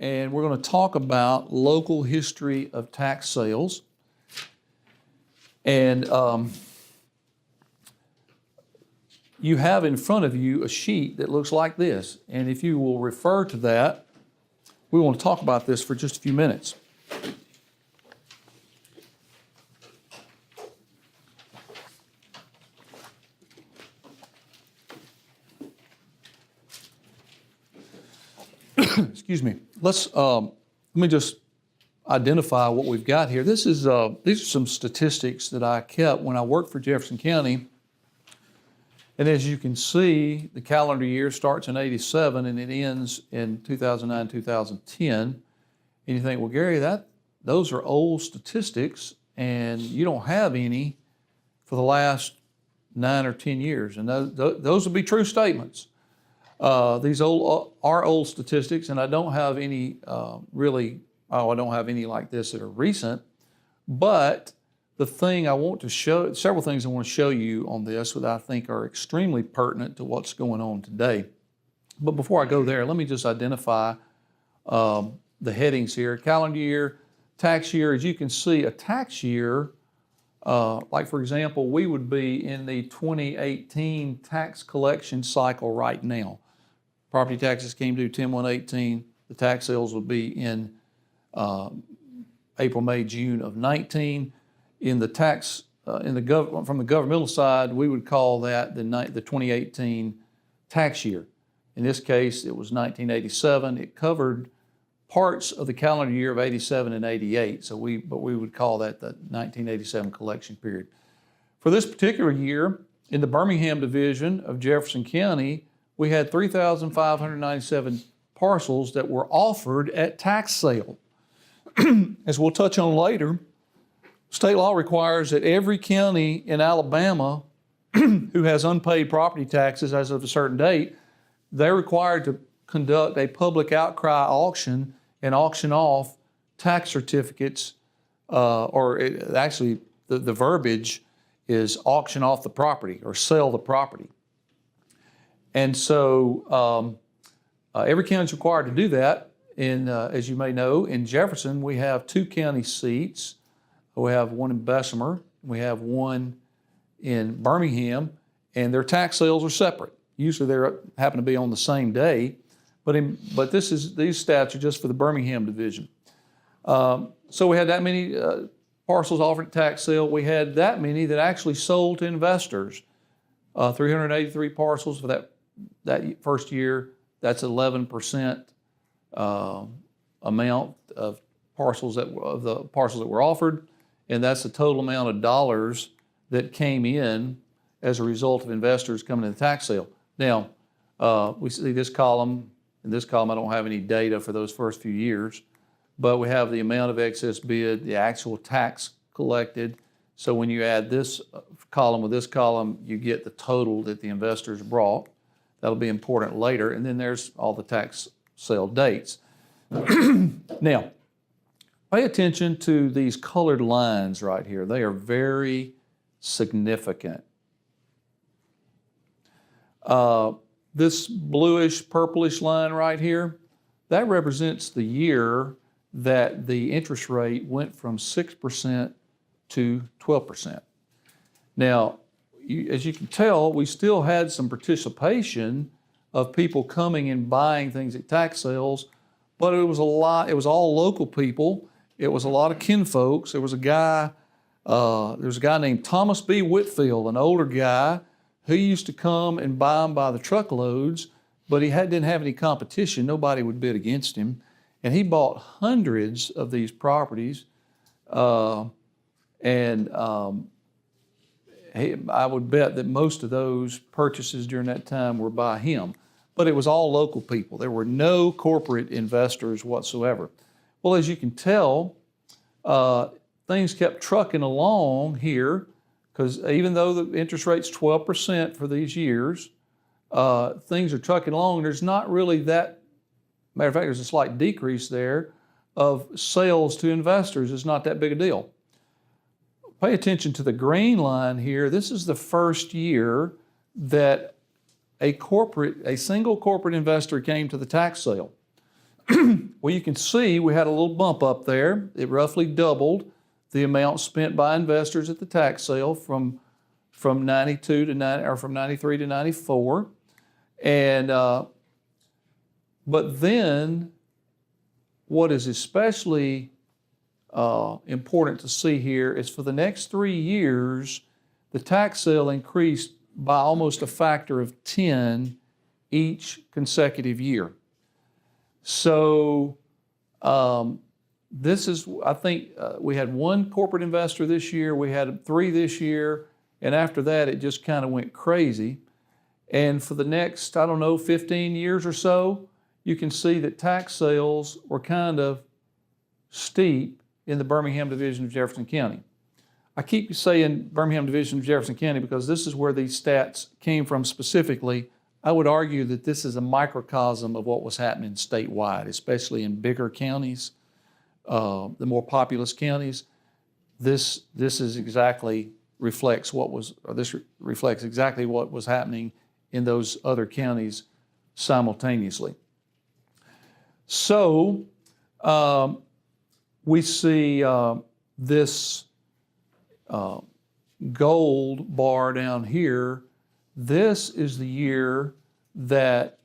and we're going to talk about local history of tax sales. And you have in front of you a sheet that looks like this. And if you will refer to that, we want to talk about this for just a few minutes. Excuse me. Let me just identify what we've got here. These are some statistics that I kept when I worked for Jefferson County. And as you can see, the calendar year starts in '87 and it ends in 2009, 2010. And you think, well, Gary, those are old statistics, and you don't have any for the last 9 or 10 years. And those would be true statements. These are old statistics, and I don't have any I don't have any like this that are recent. But the thing I want to show, several things I want to show you on this that I think are extremely pertinent to what's going on today. But before I go there, let me just identify the headings here. Calendar year, tax year. As you can see, a tax year, like for example, we would be in the 2018 tax collection cycle right now. Property taxes came due 10/1/18. The tax sales will be in April, May, June of 19. In the tax, from the governmental side, we would call that the 2018 tax year. In this case, it was 1987. It covered parts of the calendar year of 87 and 88. But we would call that the 1987 collection period. For this particular year, in the Birmingham division of Jefferson County, we had 3,597 parcels that were offered at tax sale. As we'll touch on later, state law requires that every county in Alabama who has unpaid property taxes as of a certain date, they're required to conduct a public outcry auction and auction off tax certificates, the verbiage is auction off the property or sell the property. And so every county is required to do that. And as you may know, in Jefferson, we have 2 county seats. We have one in Bessemer, we have one in Birmingham, and their tax sales are separate. Usually they happen to be on the same day, but these stats are just for the Birmingham division. So we had that many parcels offered at tax sale. We had that many that actually sold to investors. 383 parcels for that first year. That's 11% amount of parcels that were offered. And that's the total amount of dollars that came in as a result of investors coming to the tax sale. Now, we see this column. In this column, I don't have any data for those first few years, but we have the amount of excess bid, the actual tax collected. So when you add this column with this column, you get the total that the investors brought. That'll be important later. And then there's all the tax sale dates. Now, pay attention to these colored lines right here. They are very significant. This bluish, purplish line right here, that represents the year that the interest rate went from 6% to 12%. Now, as you can tell, we still had some participation of people coming and buying things at tax sales, but it was all local people. It was a lot of kinfolks. There was a guy named Thomas B. Whitfield, an older guy, who used to come and buy them by the truckloads, but he didn't have any competition. Nobody would bid against him. And he bought hundreds of these properties. I would bet that most of those purchases during that time were by him. But it was all local people. There were no corporate investors whatsoever. Well, as you can tell, things kept trucking along here, because even though the interest rate's 12% for these years, things are trucking along. There's not really that, matter of fact, there's a slight decrease there of sales to investors. It's not that big a deal. Pay attention to the green line here. This is the first year that a single corporate investor came to the tax sale. Well, you can see we had a little bump up there. It roughly doubled the amount spent by investors at the tax sale from 92 to 90, or from 93 to 94. And but then what is especially important to see here is for the next 3 years, the tax sale increased by almost a factor of 10 each consecutive year. So this is, I think, we had one corporate investor this year, we had 3 this year, and after that it just kind of went crazy. And for the next, 15 years or so, you can see that tax sales were kind of steep in the Birmingham division of Jefferson County. I keep saying Birmingham division of Jefferson County because this is where these stats came from specifically. I would argue that this is a microcosm of what was happening statewide, especially in bigger counties, the more populous counties. This reflects exactly what was happening in those other counties simultaneously. So we see this gold bar down here. This is the year that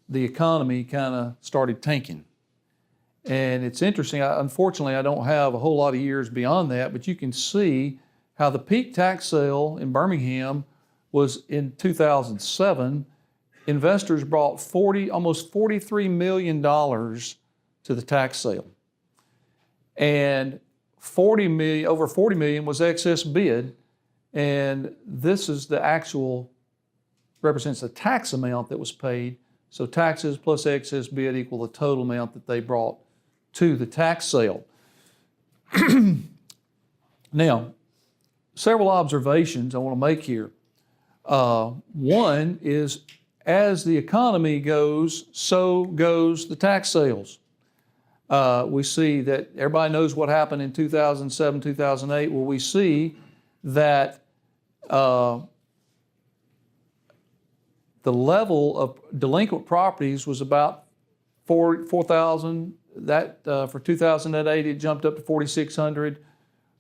the economy kind of started tanking. And it's interesting, unfortunately, I don't have a whole lot of years beyond that, but you can see how the peak tax sale in Birmingham was in 2007. Investors brought almost $43 million to the tax sale. And over 40 million was excess bid. And this is the actual, represents the tax amount that was paid. So taxes plus excess bid equal the total amount that they brought to the tax sale. Now, several observations I want to make here. One is, as the economy goes, so goes the tax sales. We see that everybody knows what happened in 2007, 2008. Well, we see that the level of delinquent properties was about 4,000. That for 2008, it jumped up to 4,600.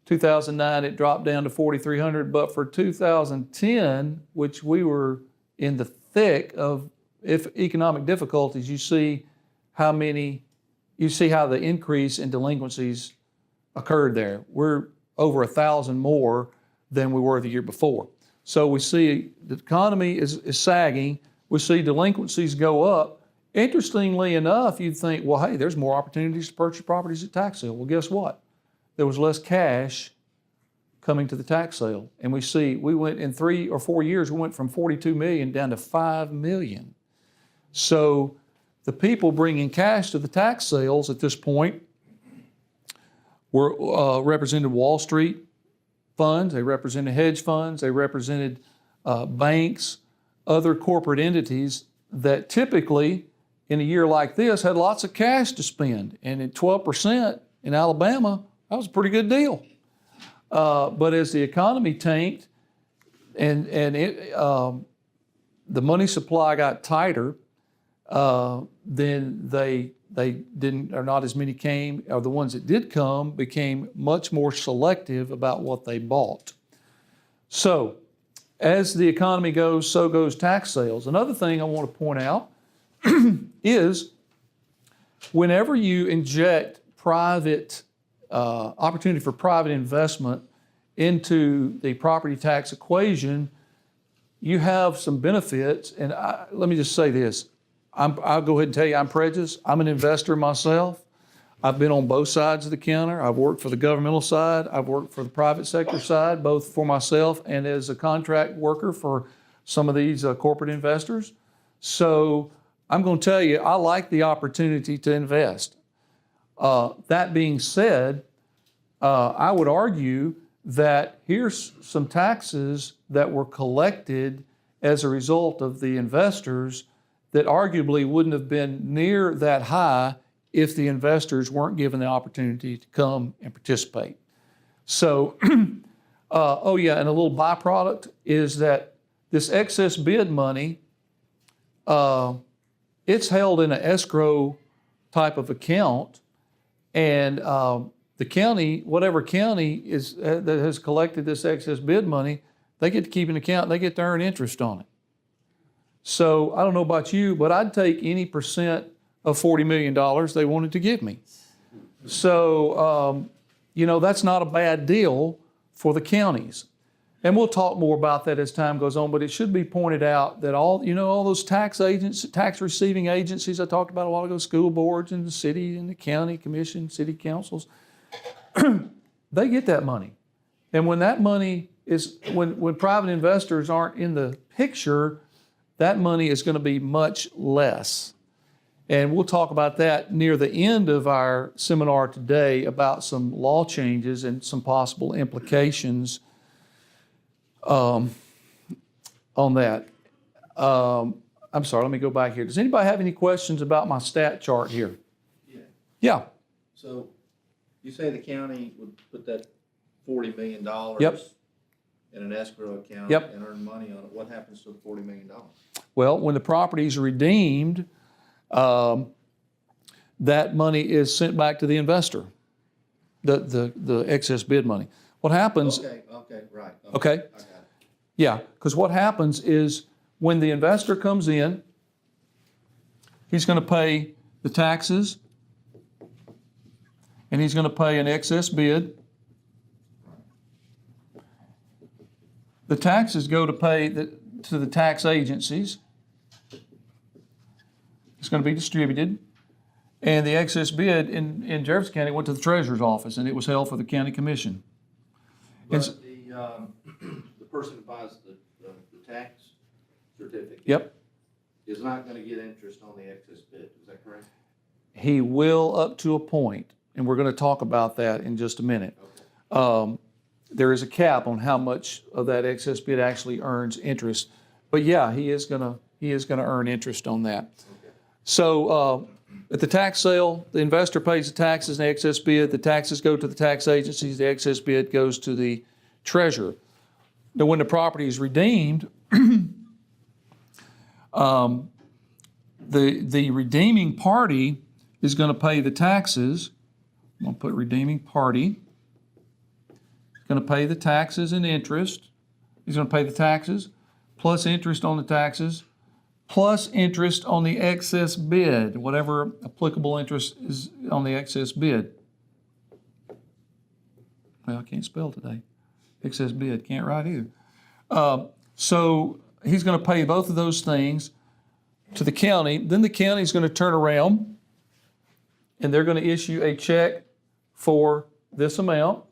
2009, it dropped down to 4,300. But for 2010, which we were in the thick of economic difficulties, you see how the increase in delinquencies occurred there. We're over 1,000 more than we were the year before. So we see the economy is sagging. We see delinquencies go up. Interestingly enough, you'd think, well, hey, there's more opportunities to purchase properties at tax sale. Well, guess what? There was less cash coming to the tax sale. And we went in 3 or 4 years, we went from 42 million down to 5 million. So the people bringing cash to the tax sales at this point were represented Wall Street funds, they represented hedge funds, they represented banks, other corporate entities that typically in a year like this had lots of cash to spend. And at 12% in Alabama, that was a pretty good deal. But as the economy tanked and the money supply got tighter, then not as many came, or the ones that did come became much more selective about what they bought. So as the economy goes, so goes tax sales. Another thing I want to point out is whenever you inject private opportunity for private investment into the property tax equation, you have some benefits. And let me just say this. I'll go ahead and tell you I'm prejudiced. I'm an investor myself. I've been on both sides of the counter. I've worked for the governmental side. I've worked for the private sector side, both for myself and as a contract worker for some of these corporate investors. So I'm going to tell you, I like the opportunity to invest. That being said, I would argue that here's some taxes that were collected as a result of the investors that arguably wouldn't have been near that high if the investors weren't given the opportunity to come and participate. So, and a little byproduct is that this excess bid money, it's held in an escrow type of account, and the county, whatever county is that has collected this excess bid money, they get to keep an account. They get to earn interest on it. So I don't know about you, but I'd take any percent of $40 million they wanted to give me. So, that's not a bad deal for the counties. And we'll talk more about that as time goes on, but it should be pointed out that all those tax receiving agencies I talked about a while ago, school boards and the city and the county commission, city councils, they get that money. And when that money is, when private investors aren't in the picture, that money is going to be much less. And we'll talk about that near the end of our seminar today about some law changes and some possible implications on that. I'm sorry, let me go back here. Does anybody have any questions about my stat chart here? Yeah. So you say the county would put that $40 million in an escrow account and earn money on it. What happens to the $40 million? Well, when the property is redeemed, that money is sent back to the investor, the excess bid money. What happens? Okay, right. Okay. I got it. Yeah, because what happens is when the investor comes in, he's going to pay the taxes, and he's going to pay an excess bid. The taxes go to pay to the tax agencies. It's going to be distributed. And the excess bid in Jefferson County went to the treasurer's office, and it was held for the county commission. But the person who buys the tax certificate is not going to get interest on the excess bid. Is that correct? He will up to a point, and we're going to talk about that in just a minute. Okay. There is a cap on how much of that excess bid actually earns interest, but yeah, he is going to earn interest on that. Okay. So at the tax sale, the investor pays the taxes and the excess bid. The taxes go to the tax agencies. The excess bid goes to the treasurer. Now, when the property is redeemed, the redeeming party is going to pay the taxes. I'm going to put redeeming party. He's going to pay the taxes and interest. He's going to pay the taxes plus interest on the taxes plus interest on the excess bid, whatever applicable interest is on the excess bid. Well, I can't spell today. Excess bid, can't write either. So he's going to pay both of those things to the county. Then the county is going to turn around and they're going to issue a check for this amount.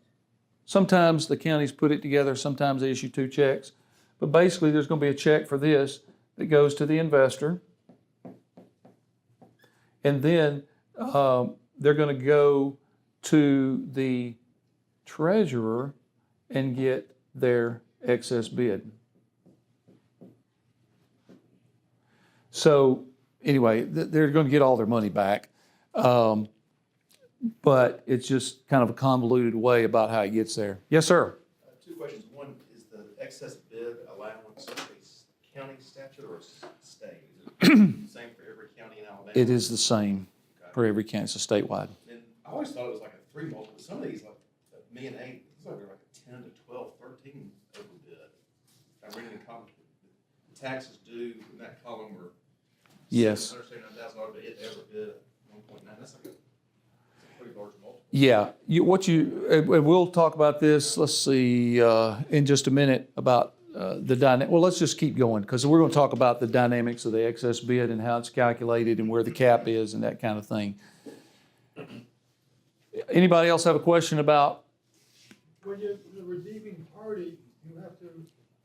Sometimes the counties put it together, sometimes they issue two checks. But basically there's going to be a check for this that goes to the investor. And then they're going to go to the treasurer and get their excess bid. So anyway, they're going to get all their money back. But it's just kind of a convoluted way about how it gets there. Yes, sir? Two questions. One, is the excess bid allowance a county statute or a state? Is it the same for every county in Alabama? It is the same for every county. It's a statewide. And I always thought it was like a 3 multiple. Some of these, like me and 8, it's like they're like a 10 to 12, 13 overbid. I'm reading the column. The taxes due in that column were Yes. $179,000, but it overbid 1.9. That's like a pretty large multiple. Yeah. We'll talk about this, let's see, in just a minute about the dynamic. Well, let's just keep going because we're going to talk about the dynamics of the excess bid and how it's calculated and where the cap is and that kind of thing. Anybody else have a question about? When you're the redeeming party, you have to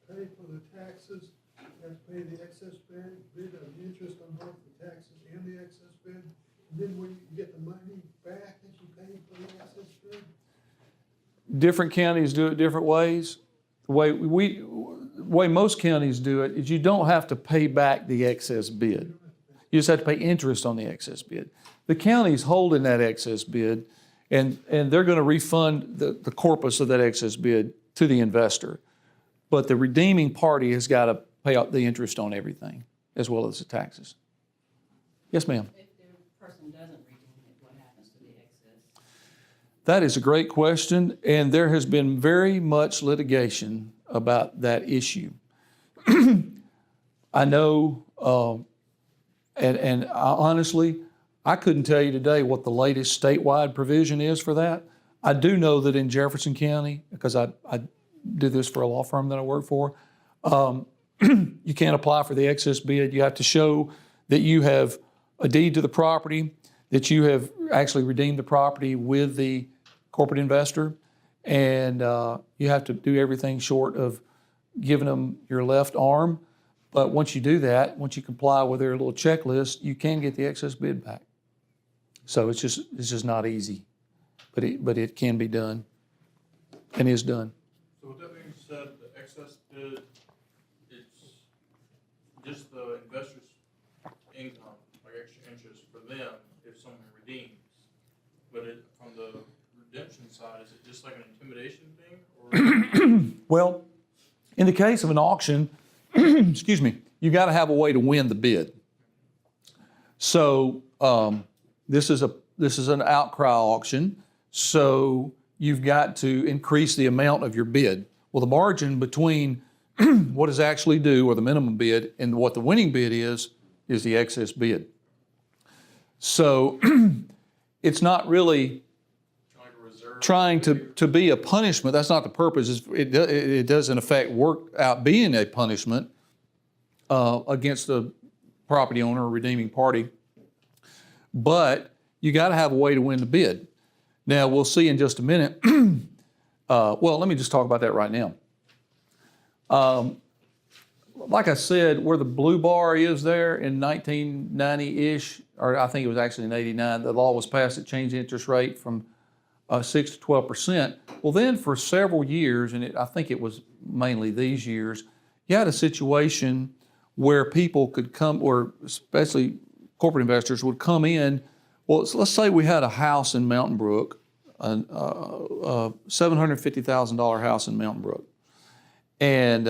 pay for the taxes, you have to pay the excess bid of interest on both the taxes and the excess bid. And then when you get the money back that you paid for the excess bid? Different counties do it different ways. The way most counties do it is you don't have to pay back the excess bid. You just have to pay interest on the excess bid. The county's holding that excess bid, and they're going to refund the corpus of that excess bid to the investor. But the redeeming party has got to pay out the interest on everything, as well as the taxes. Yes, ma'am? If the person doesn't redeem That is a great question, and there has been very much litigation about that issue. I know, and honestly, I couldn't tell you today what the latest statewide provision is for that. I do know that in Jefferson County, because I do this for a law firm that I work for, you can't apply for the excess bid. You have to show that you have a deed to the property, that you have actually redeemed the property with the corporate investor, and you have to do everything short of giving them your left arm. But once you do that, once you comply with their little checklist, you can get the excess bid back. So it's just not easy, but it can be done, and is done. So with that being said, the excess bid, it's just the investor's income, like extra interest for them if someone redeems. But from the redemption side, is it just like an intimidation thing? Or Well, in the case of an auction, excuse me, you got to have a way to win the bid. So this is an outcry auction. So you've got to increase the amount of your bid. Well, the margin between what is actually due, or the minimum bid, and what the winning bid is the excess bid. So it's not really like a reserve? trying to be a punishment. That's not the purpose. It does in effect work out being a punishment against the property owner or redeeming party. But you got to have a way to win the bid. Now, we'll see in just a minute. Well, let me just talk about that right now. Like I said, where the blue bar is there in 1990-ish, or I think it was actually in 89, the law was passed that changed the interest rate from 6 to 12%. Well, then for several years, and I think it was mainly these years, you had a situation where people could come, or especially corporate investors would come in. Well, let's say we had a house in Mountain Brook, a $750,000 house in Mountain Brook. And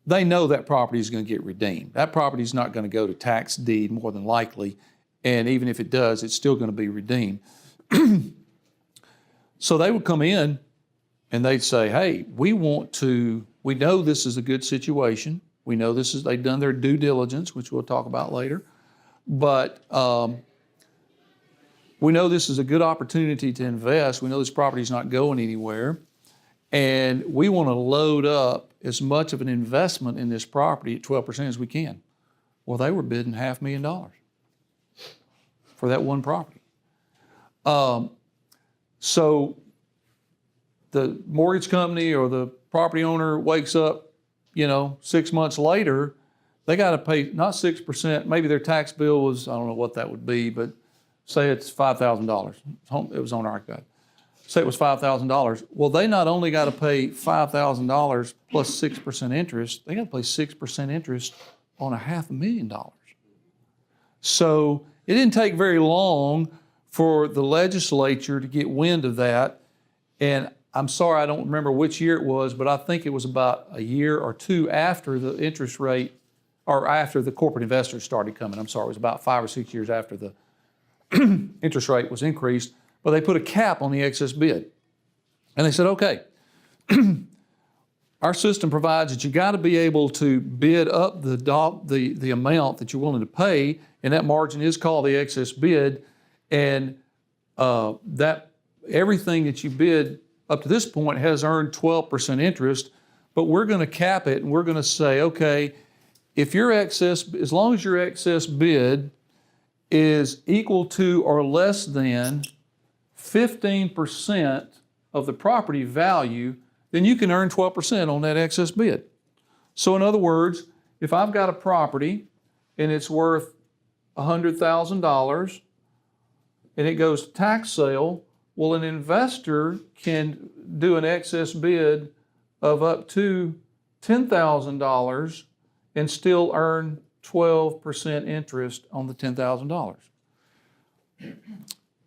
they know that property is going to get redeemed. That property is not going to go to tax deed more than likely. And even if it does, it's still going to be redeemed. So they would come in and they'd say, hey, we know this is a good situation. We know they've done their due diligence, which we'll talk about later. But we know this is a good opportunity to invest. We know this property is not going anywhere. And we want to load up as much of an investment in this property at 12% as we can. Well, they were bidding $500,000 for that one property. So the mortgage company or the property owner wakes up, 6 months later, they got to pay not 6%, maybe their tax bill was, I don't know what that would be, but say it's $5,000. It was on our guide. Say it was $5,000. Well, they not only got to pay $5,000 plus 6% interest, they got to pay 6% interest on $500,000. So it didn't take very long for the legislature to get wind of that. And I'm sorry, I don't remember which year it was, but I think it was about a year or two after the interest rate, or after the corporate investors started coming. I'm sorry, it was about 5 or 6 years after the interest rate was increased. But they put a cap on the excess bid. And they said, okay, our system provides that you got to be able to bid up the amount that you're willing to pay, and that margin is called the excess bid. And that everything that you bid up to this point has earned 12% interest, but we're going to cap it, and we're going to say, okay, if your excess, as long as your excess bid is equal to or less than 15% of the property value, then you can earn 12% on that excess bid. So in other words, if I've got a property and it's worth $100,000 and it goes to tax sale, well, an investor can do an excess bid of up to $10,000 and still earn 12% interest on the $10,000.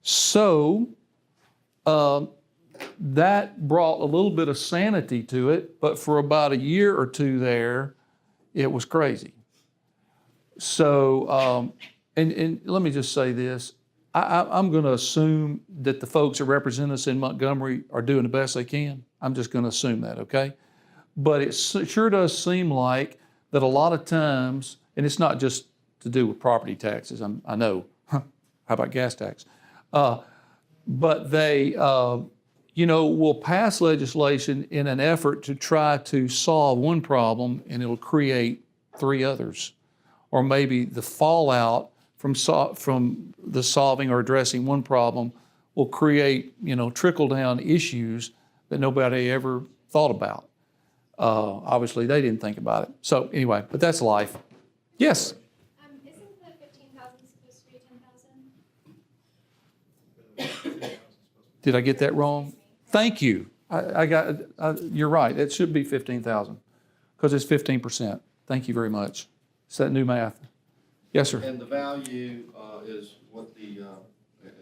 So that brought a little bit of sanity to it, but for about a year or two there, it was crazy. So, and let me just say this, I'm going to assume that the folks that represent us in Montgomery are doing the best they can. I'm just going to assume that, okay? But it sure does seem like that a lot of times, and it's not just to do with property taxes, I know. How about gas tax? But they, will pass legislation in an effort to try to solve one problem, and it'll create 3 others. Or maybe the fallout from the solving or addressing one problem will create, trickle-down issues that nobody ever thought about. Obviously, they didn't think about it. So anyway, but that's life. Yes? Isn't the 15,000 supposed to be 10,000? Did I get that wrong? Thank you. You're right. It should be 15,000 because it's 15%. Thank you very much. Is that new math? Yes, sir. And the value is what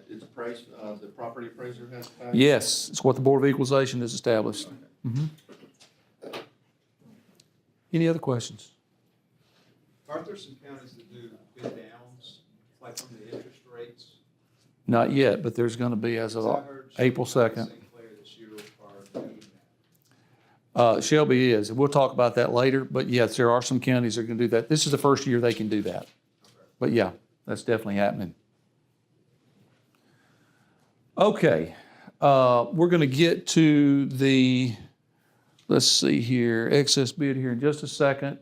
it's appraised, the property appraiser has to pay? Yes, it's what the Board of Equalization has established. Mhm. Any other questions? Aren't there some counties that do bid downs, like from the interest rates? Not yet, but there's going to be as Because I of heard April St. 2nd. Clair this year are doing that. Shelby is. We'll talk about that later, but yes, there are some counties that are going to do that. This is the first year they can do that. But yeah, that's definitely happening. Okay, we're going to get to let's see here, excess bid here in just a second.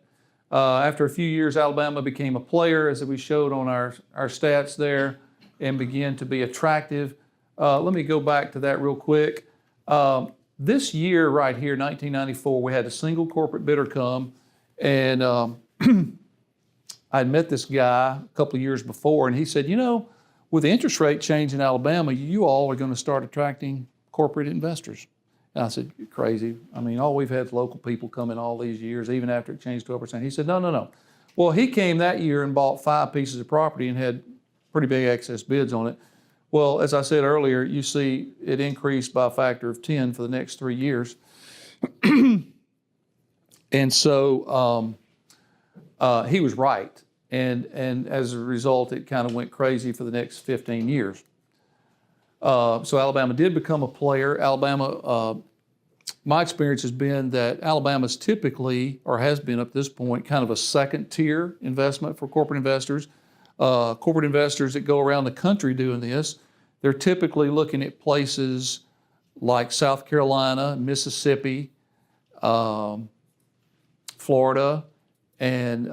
After a few years, Alabama became a player, as we showed on our stats there, and began to be attractive. Let me go back to that real quick. This year right here, 1994, we had a single corporate bidder come, and I'd met this guy a couple of years before, and he said, with the interest rate change in Alabama, you all are going to start attracting corporate investors. And I said, you're crazy. I mean, all we've had is local people come in all these years, even after it changed 12%. He said, no. Well, he came that year and bought 5 pieces of property and had pretty big excess bids on it. Well, as I said earlier, you see it increased by a factor of 10 for the next 3 years. And so he was right. And as a result, it kind of went crazy for the next 15 years. So Alabama did become a player. Alabama, my experience has been that Alabama's typically, or has been up to this point, kind of a second tier investment for corporate investors. Corporate investors that go around the country doing this, they're typically looking at places like South Carolina, Mississippi, Florida, and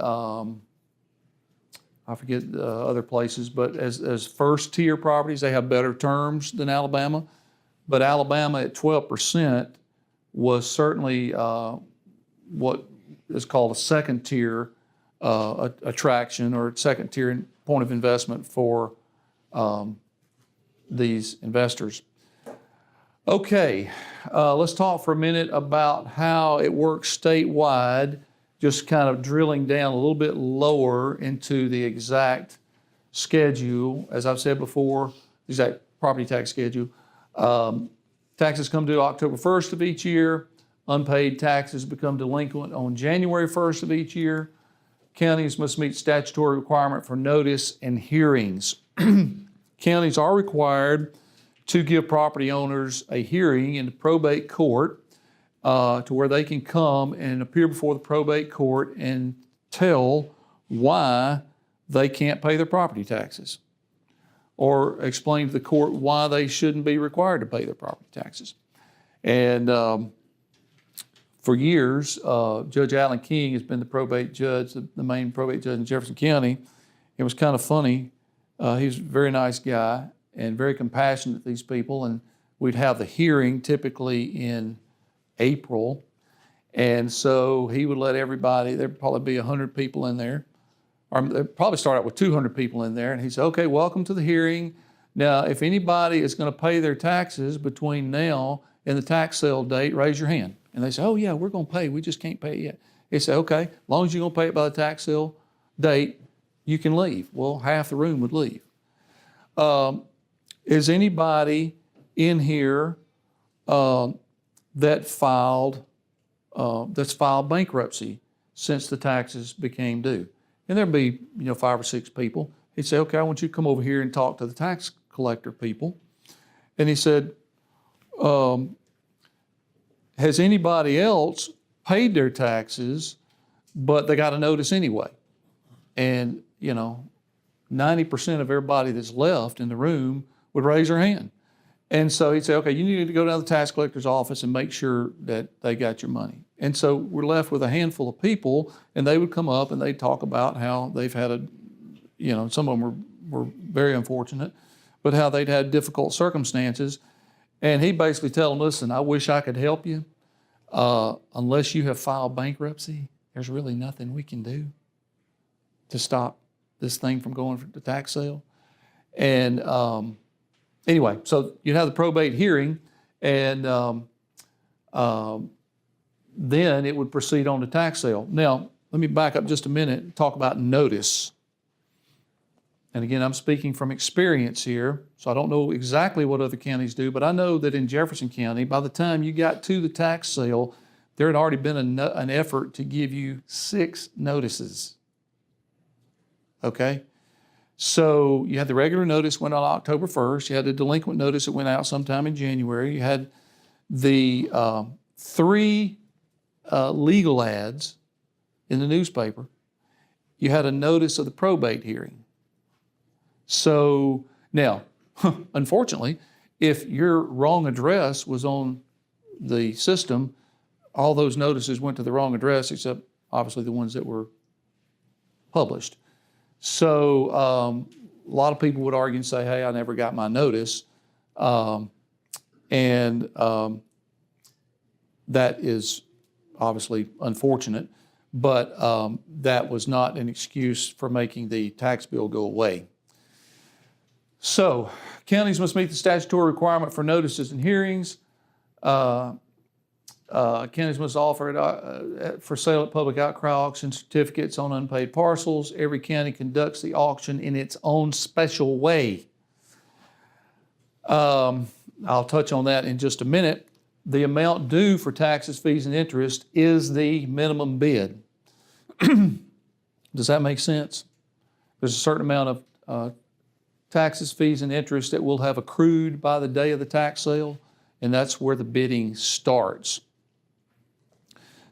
I forget the other places, but as first tier properties, they have better terms than Alabama. But Alabama at 12% was certainly what is called a second tier attraction or second tier point of investment for these investors. Okay, let's talk for a minute about how it works statewide, just kind of drilling down a little bit lower into the exact schedule. As I've said before, the exact property tax schedule. Taxes come due October 1st of each year. Unpaid taxes become delinquent on January 1st of each year. Counties must meet statutory requirement for notice and hearings. Counties are required to give property owners a hearing in the probate court to where they can come and appear before the probate court and tell why they can't pay their property taxes, or explain to the court why they shouldn't be required to pay their property taxes. And for years, Judge Alan King has been the probate judge, the main probate judge in Jefferson County. It was kind of funny. He's a very nice guy and very compassionate to these people. And we'd have the hearing typically in April. And so he would let everybody, there'd probably be 100 people in there, or they'd probably start out with 200 people in there. And he said, okay, welcome to the hearing. Now, if anybody is going to pay their taxes between now and the tax sale date, raise your hand. And they say, oh yeah, we're going to pay. We just can't pay it yet. He said, okay, as long as you're going to pay it by the tax sale date, you can leave. Well, half the room would leave. Is anybody in here that's filed bankruptcy since the taxes became due? And there'd be 5 or 6 people. He'd say, okay, I want you to come over here and talk to the tax collector people. And he said, has anybody else paid their taxes, but they got a notice anyway? And, 90% of everybody that's left in the room would raise their hand. And so he'd say, okay, you need to go down to the tax collector's office and make sure that they got your money. And so we're left with a handful of people, and they would come up and they'd talk about how they've had some of them were very unfortunate, but how they'd had difficult circumstances. And he'd basically tell them, listen, I wish I could help you. Unless you have filed bankruptcy, there's really nothing we can do to stop this thing from going to tax sale. And anyway, so you'd have the probate hearing, and then it would proceed on to tax sale. Now, let me back up just a minute and talk about notice. And again, I'm speaking from experience here, so I don't know exactly what other counties do, but I know that in Jefferson County, by the time you got to the tax sale, there had already been an effort to give you 6 notices. Okay? So you had the regular notice went on October 1st. You had the delinquent notice that went out sometime in January. You had the 3 legal ads in the newspaper. You had a notice of the probate hearing. So now, unfortunately, if your wrong address was on the system, all those notices went to the wrong address, except obviously the ones that were published. So a lot of people would argue and say, hey, I never got my notice. That is obviously unfortunate, but that was not an excuse for making the tax bill go away. So, counties must meet the statutory requirement for notices and hearings. Counties must offer it for sale at public outcry auction certificates on unpaid parcels. Every county conducts the auction in its own special way. I'll touch on that in just a minute. The amount due for taxes, fees, and interest is the minimum bid. Does that make sense? There's a certain amount of taxes, fees, and interest that will have accrued by the day of the tax sale, and that's where the bidding starts.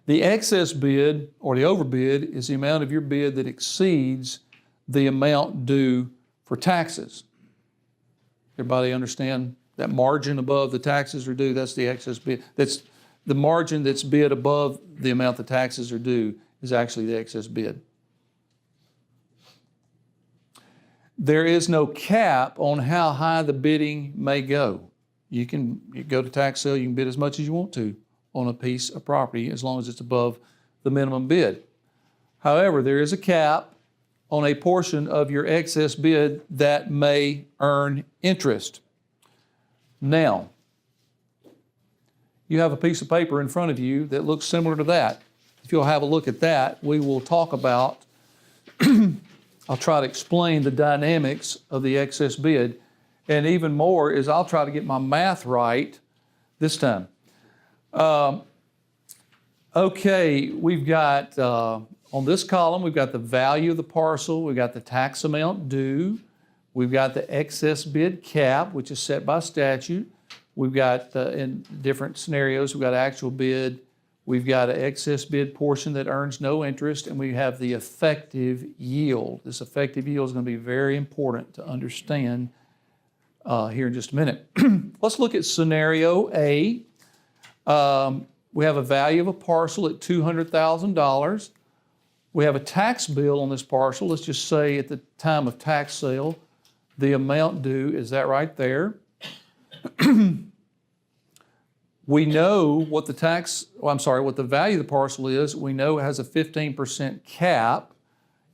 The excess bid or the overbid is the amount of your bid that exceeds the amount due for taxes. Everybody understand that margin above the taxes are due? That's the excess bid. That's the margin that's bid above the amount the taxes are due is actually the excess bid. There is no cap on how high the bidding may go. You go to tax sale, you can bid as much as you want to on a piece of property as long as it's above the minimum bid. However, there is a cap on a portion of your excess bid that may earn interest. Now, you have a piece of paper in front of you that looks similar to that. If you'll have a look at that, we will talk about I'll try to explain the dynamics of the excess bid. And even more is I'll try to get my math right this time. Okay, we've got, on this column, we've got the value of the parcel, we've got the tax amount due, we've got the excess bid cap, which is set by statute. We've got, in different scenarios, we've got actual bid, we've got an excess bid portion that earns no interest, and we have the effective yield. This effective yield is going to be very important to understand here in just a minute. Let's look at scenario A. We have a value of a parcel at $200,000. We have a tax bill on this parcel. Let's just say at the time of tax sale, the amount due is that right there. We know what the what the value of the parcel is. We know it has a 15% cap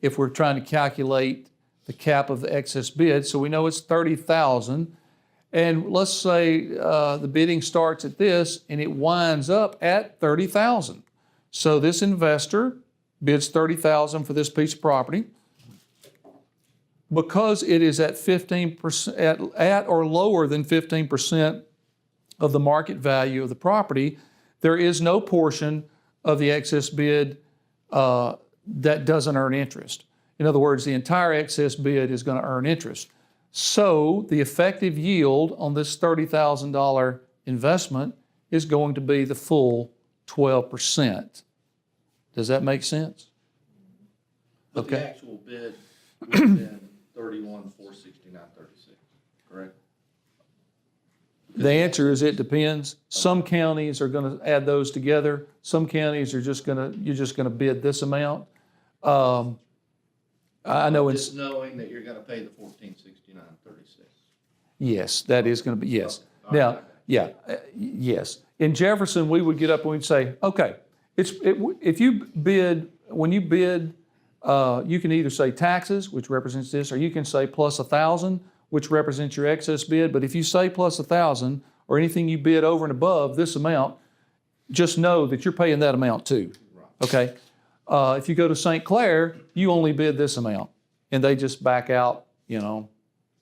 if we're trying to calculate the cap of the excess bid. So we know it's $30,000. And let's say the bidding starts at this and it winds up at $30,000. So this investor bids $30,000 for this piece of property. Because it is at 15%, at or lower than 15% of the market value of the property, there is no portion of the excess bid that doesn't earn interest. In other words, the entire excess bid is going to earn interest. So the effective yield on this $30,000 investment is going to be the full 12%. Does that make sense? But the Okay. actual bid would have been 31,469.36, correct? The answer is it depends. Some counties are going to add those together. Some counties are you're just going to bid this amount. I know in, Just knowing that you're gonna pay the 1469.36. yes, that is going to be, yes. All right. Now, yeah, yes. In Jefferson, we would get up and we'd say, okay, if you bid, when you bid, you can either say taxes, which represents this, or you can say plus 1,000, which represents your excess bid. But if you say plus 1,000 or anything you bid over and above this amount, just know that you're paying that amount too. Okay. If you go to St. Clair, you only bid this amount, and they just back out, that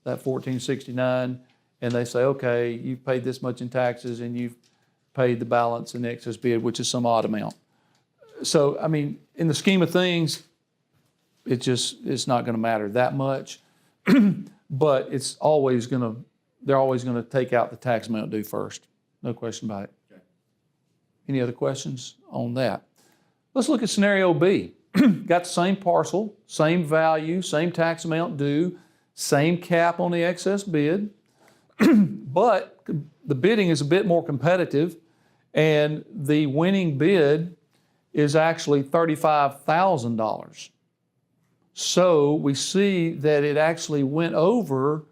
1469, and they say, okay, you've paid this much in taxes, and you've paid the balance in excess bid, which is some odd amount. So, I mean, in the scheme of things, it's not going to matter that much, but they're always going to take out the tax amount due first. No question about it. Okay. Any other questions on that? Let's look at scenario B. Got the same parcel, same value, same tax amount due, same cap on the excess bid, but the bidding is a bit more competitive, and the winning bid is actually $35,000. So we see that it actually went over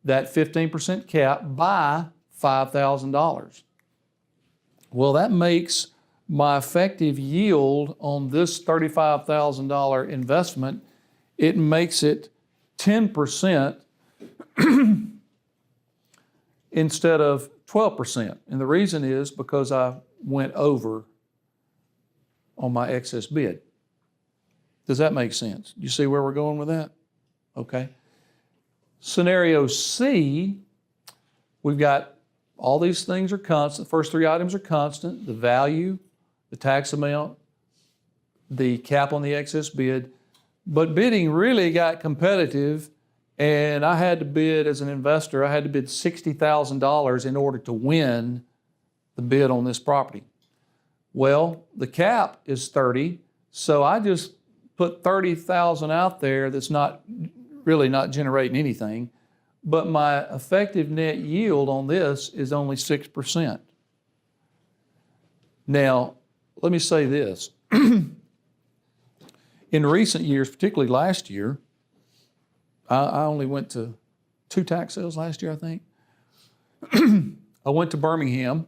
that 15% cap by $5,000. Well, that makes my effective yield on this $35,000 investment, it makes it 10% instead of 12%. And the reason is because I went over on my excess bid. Does that make sense? You see where we're going with that? Okay. Scenario C, we've got all these things are constant. The first three items are constant. The value, the tax amount, the cap on the excess bid. But bidding really got competitive, and I had to bid, as an investor, I had to bid $60,000 in order to win the bid on this property. Well, the cap is 30, so I just put 30,000 out there that's not generating anything, but my effective net yield on this is only 6%. Now, let me say this. In recent years, particularly last year, I only went to 2 tax sales last year, I think. I went to Birmingham,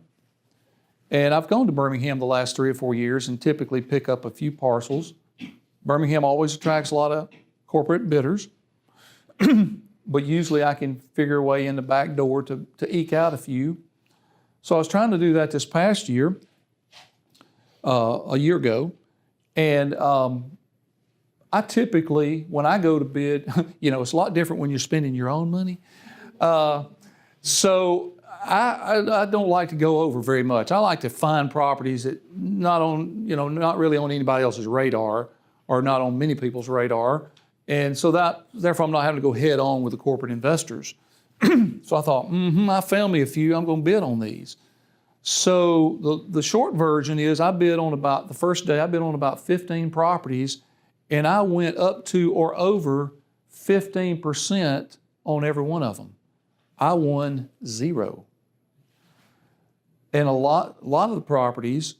and I've gone to Birmingham the last 3 or 4 years and typically pick up a few parcels. Birmingham always attracts a lot of corporate bidders, but usually I can figure a way in the back door to eke out a few. So I was trying to do that this past year, a year ago, and I typically, when I go to bid, it's a lot different when you're spending your own money. So I don't like to go over very much. I like to find properties that not really on anybody else's radar, or not on many people's radar. And so therefore I'm not having to go head on with the corporate investors. So I thought, I found me a few, I'm going to bid on these. So the short version is the first day I bid on about 15 properties, and I went up to or over 15% on every one of them. I won 0. And a lot of the properties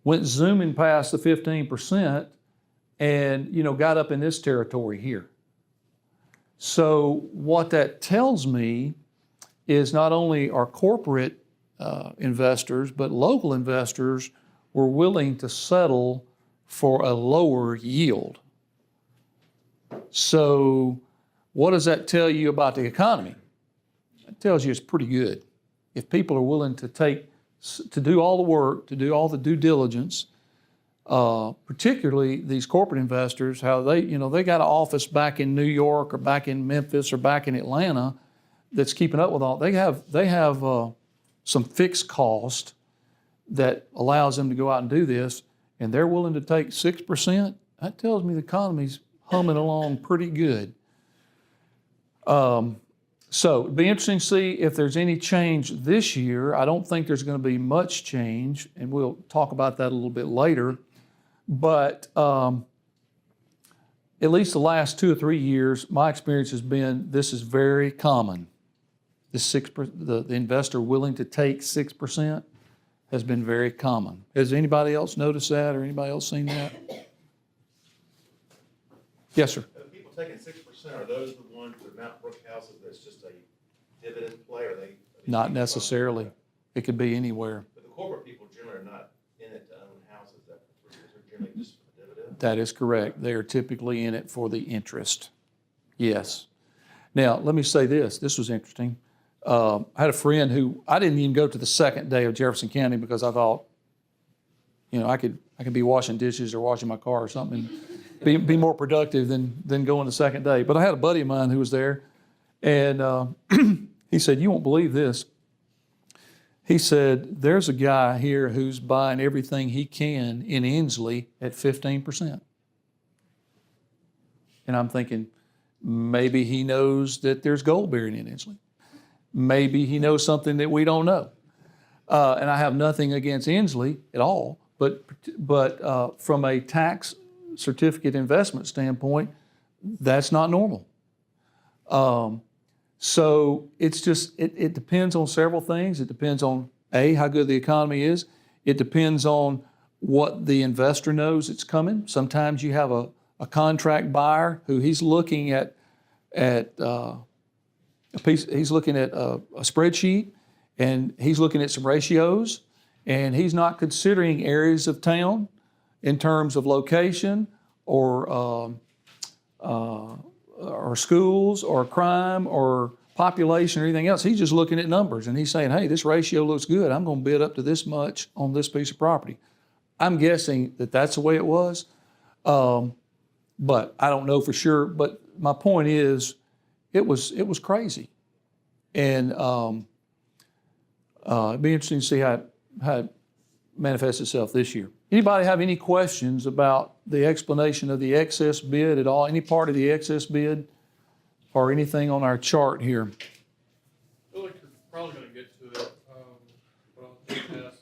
went zooming past the 15% and got up in this territory here. So what that tells me is not only our corporate investors, but local investors were willing to settle for a lower yield. So what does that tell you about the economy? It tells you it's pretty good. If people are willing to do all the work, to do all the due diligence, particularly these corporate investors, how they got an office back in New York or back in Memphis or back in Atlanta that's keeping up with all. They have some fixed cost that allows them to go out and do this, and they're willing to take 6%. That tells me the economy's humming along pretty good. So it'd be interesting to see if there's any change this year. I don't think there's going to be much change, and we'll talk about that a little bit later. But at least the last 2 or 3 years, my experience has been this is very common. This the investor willing to take 6% has been very common. Has anybody else noticed that, or anybody else seen that? Yes, sir. The people taking 6%, are those the ones that are Mount Brook houses that's just a dividend play, or are they? Not necessarily. It could be anywhere. But the corporate people generally are not in it to own houses that they're generally just for the dividend. That is correct. They are typically in it for the interest. Yes. Now, let me say this. This was interesting. I had a friend who, I didn't even go to the second day of Jefferson County because I thought, I could be washing dishes or washing my car or something, be more productive than going the second day. But I had a buddy of mine who was there, and he said, "You won't believe this." He said, "There's a guy here who's buying everything he can in Inslee at 15%. And I'm thinking, maybe he knows that there's gold bearing in Inslee. Maybe he knows something that we don't know. And I have nothing against Inslee at all, but from a tax certificate investment standpoint, that's not normal. So it's just, it depends on several things. It depends on, A, how good the economy is. It depends on what the investor knows it's coming. Sometimes you have a contract buyer who he's looking at he's looking at a spreadsheet, and he's looking at some ratios, and he's not considering areas of town in terms of location or schools or crime or population or anything else. He's just looking at numbers, and he's saying, hey, this ratio looks good. I'm going to bid up to this much on this piece of property. I'm guessing that that's the way it was, but I don't know for sure. But my point is, it was crazy, and it'd be interesting to see how it manifests itself this year. Anybody have any questions about the explanation of the excess bid at all? Any part of the excess bid or anything on our chart here? I feel like you're probably going to get to it, but I'll take this.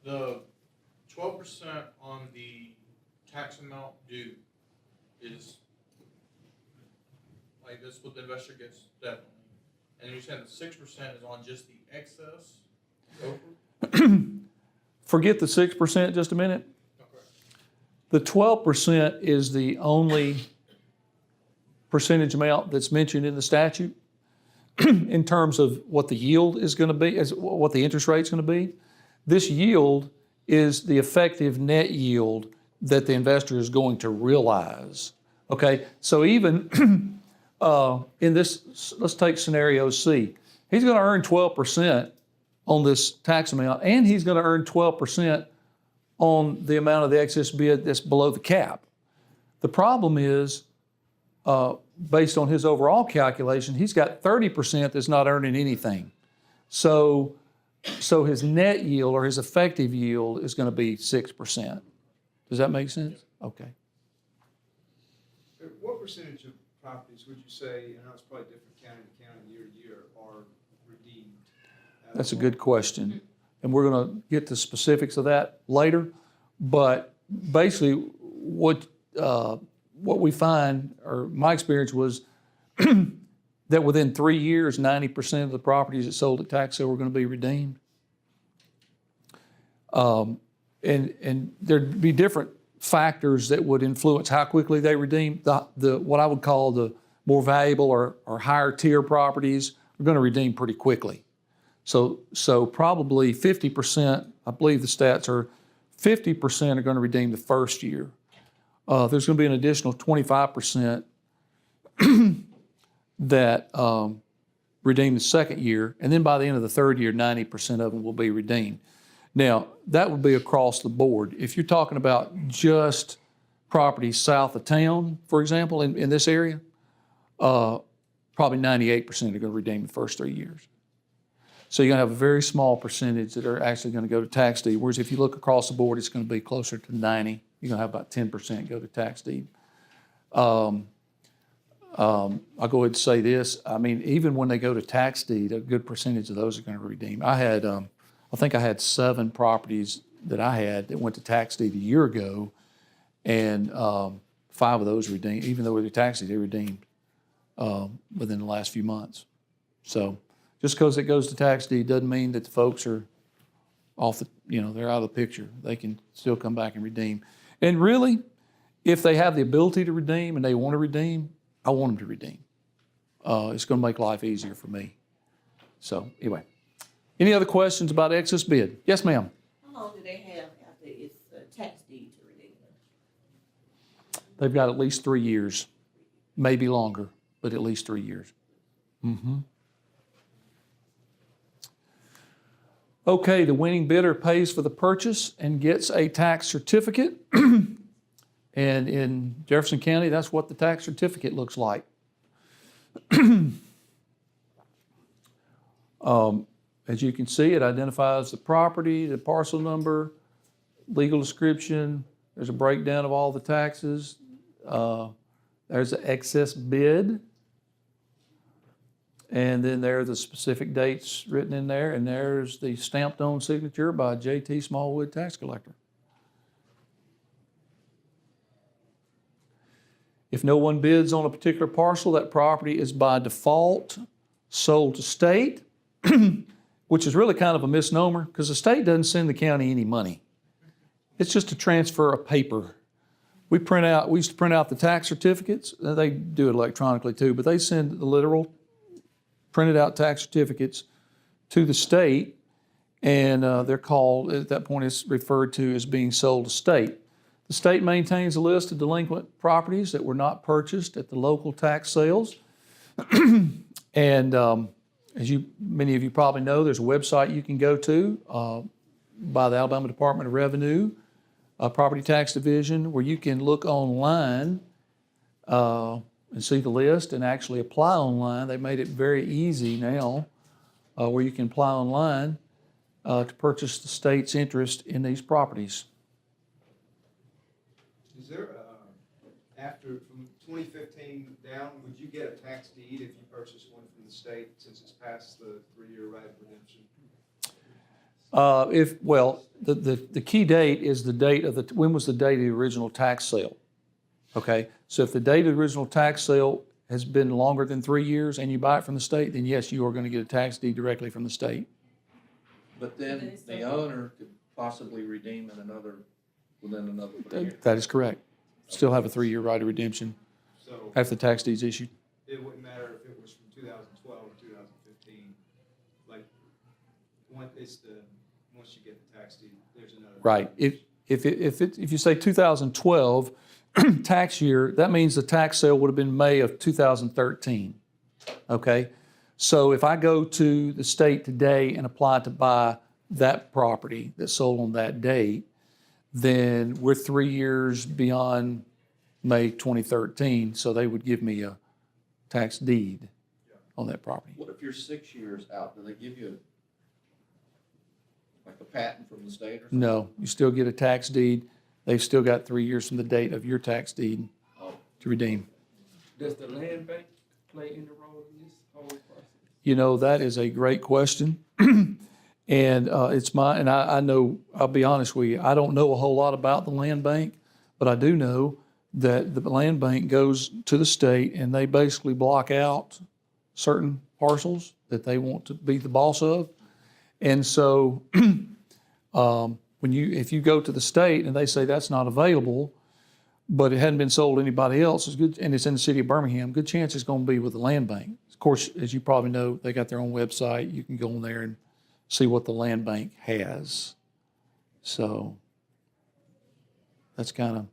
The 12% on the tax amount due is, like, that's what the investor gets, definitely. And you're saying the 6% is on just the excess over? Forget the 6% just a minute. Okay. The 12% is the only percentage amount that's mentioned in the statute in terms of what the yield is going to be, as what the interest rate is going to be. This yield is the effective net yield that the investor is going to realize. Okay, so even in this, let's take scenario C. He's going to earn 12% on this tax amount, and he's going to earn 12% on the amount of the excess bid that's below the cap. The problem is, based on his overall calculation, he's got 30% that's not earning anything. So his net yield or his effective yield is going to be 6%. Does that make sense? Okay. What percentage of properties would you say, and it's probably different county to county, year to year, are redeemed? That's a good question. And we're going to get to specifics of that later. But basically, what we find, or my experience was, that within 3 years, 90% of the properties that sold at tax sale were going to be redeemed. And there'd be different factors that would influence how quickly they redeem. The what I would call the more valuable or higher tier properties are going to redeem pretty quickly. So probably 50%, I believe the stats are 50% are going to redeem the first year. There's going to be an additional 25% that redeem the second year, and then by the end of the third year, 90% of them will be redeemed. Now, that would be across the board. If you're talking about just properties south of town, for example, in this area, probably 98% are going to redeem the first 3 years. So you're going to have a very small percentage that are actually going to go to tax deed, whereas if you look across the board, it's going to be closer to 90. You're going to have about 10% go to tax deed. I'll go ahead and say this. I mean, even when they go to tax deed, a good percentage of those are going to redeem. I think I had 7 properties that I had that went to tax deed a year ago, and 5 of those redeemed. Even though they were tax deed, they redeemed within the last few months. So just because it goes to tax deed doesn't mean that the folks are off the, they're out of the picture. They can still come back and redeem. And really, if they have the ability to redeem and they want to redeem, I want them to redeem. It's going to make life easier for me. So anyway, any other questions about excess bid? Yes, ma'am. How long do they have after it's tax deed to redeem it? They've got at least 3 years, maybe longer, but at least 3 years. Okay, the winning bidder pays for the purchase and gets a tax certificate. And in Jefferson County, that's what the tax certificate looks like. As you can see, it identifies the property, the parcel number, legal description. There's a breakdown of all the taxes. There's the excess bid. And then there are the specific dates written in there. And there's the stamped on signature by J.T. Smallwood Tax Collector. If no one bids on a particular parcel, that property is by default sold to state, which is really kind of a misnomer because the state doesn't send the county any money. It's just a transfer of paper. We used to print out the tax certificates. They do it electronically too, but they send the literal printed out tax certificates to the state, and they're called, at that point it's referred to as being sold to state. The state maintains a list of delinquent properties that were not purchased at the local tax sales. And as many of you probably know, there's a website you can go to by the Alabama Department of Revenue, Property Tax Division, where you can look online and see the list and actually apply online. They made it very easy now where you can apply online to purchase the state's interest in these properties. Is there, from 2015 down, would you get a tax deed if you purchase one from the state since it's past the 3-year right of redemption? The key date is the date of when was the date of the original tax sale? Okay, so if the date of the original tax sale has been longer than 3 years and you buy it from the state, then yes, you are going to get a tax deed directly from the state. But then the owner could possibly redeem within another 3 years. That is correct. Still have a 3-year right of redemption So after the tax deed's issued. it wouldn't matter if it was from 2012 or 2015, like, once you get the tax deed, there's another. Right. If you say 2012 tax year, that means the tax sale would have been May of 2013. Okay? So if I go to the state today and apply to buy that property that's sold on that date, then we're 3 years beyond May 2013, so they would give me a tax deed on that property. What if you're 6 years out? Do they give you like a patent from the state or something? No, you still get a tax deed. They've still got 3 years from the date of your tax deed to redeem. Does the land bank play any role in this whole process? That is a great question. And I know, I'll be honest with you, I don't know a whole lot about the land bank, but I do know that the land bank goes to the state and they basically block out certain parcels that they want to be the boss of. And so if you go to the state and they say that's not available, but it hadn't been sold to anybody else, it's good, and it's in the city of Birmingham, good chance it's going to be with the land bank. Of course, as you probably know, they got their own website. You can go on there and see what the land bank has. So that's kind of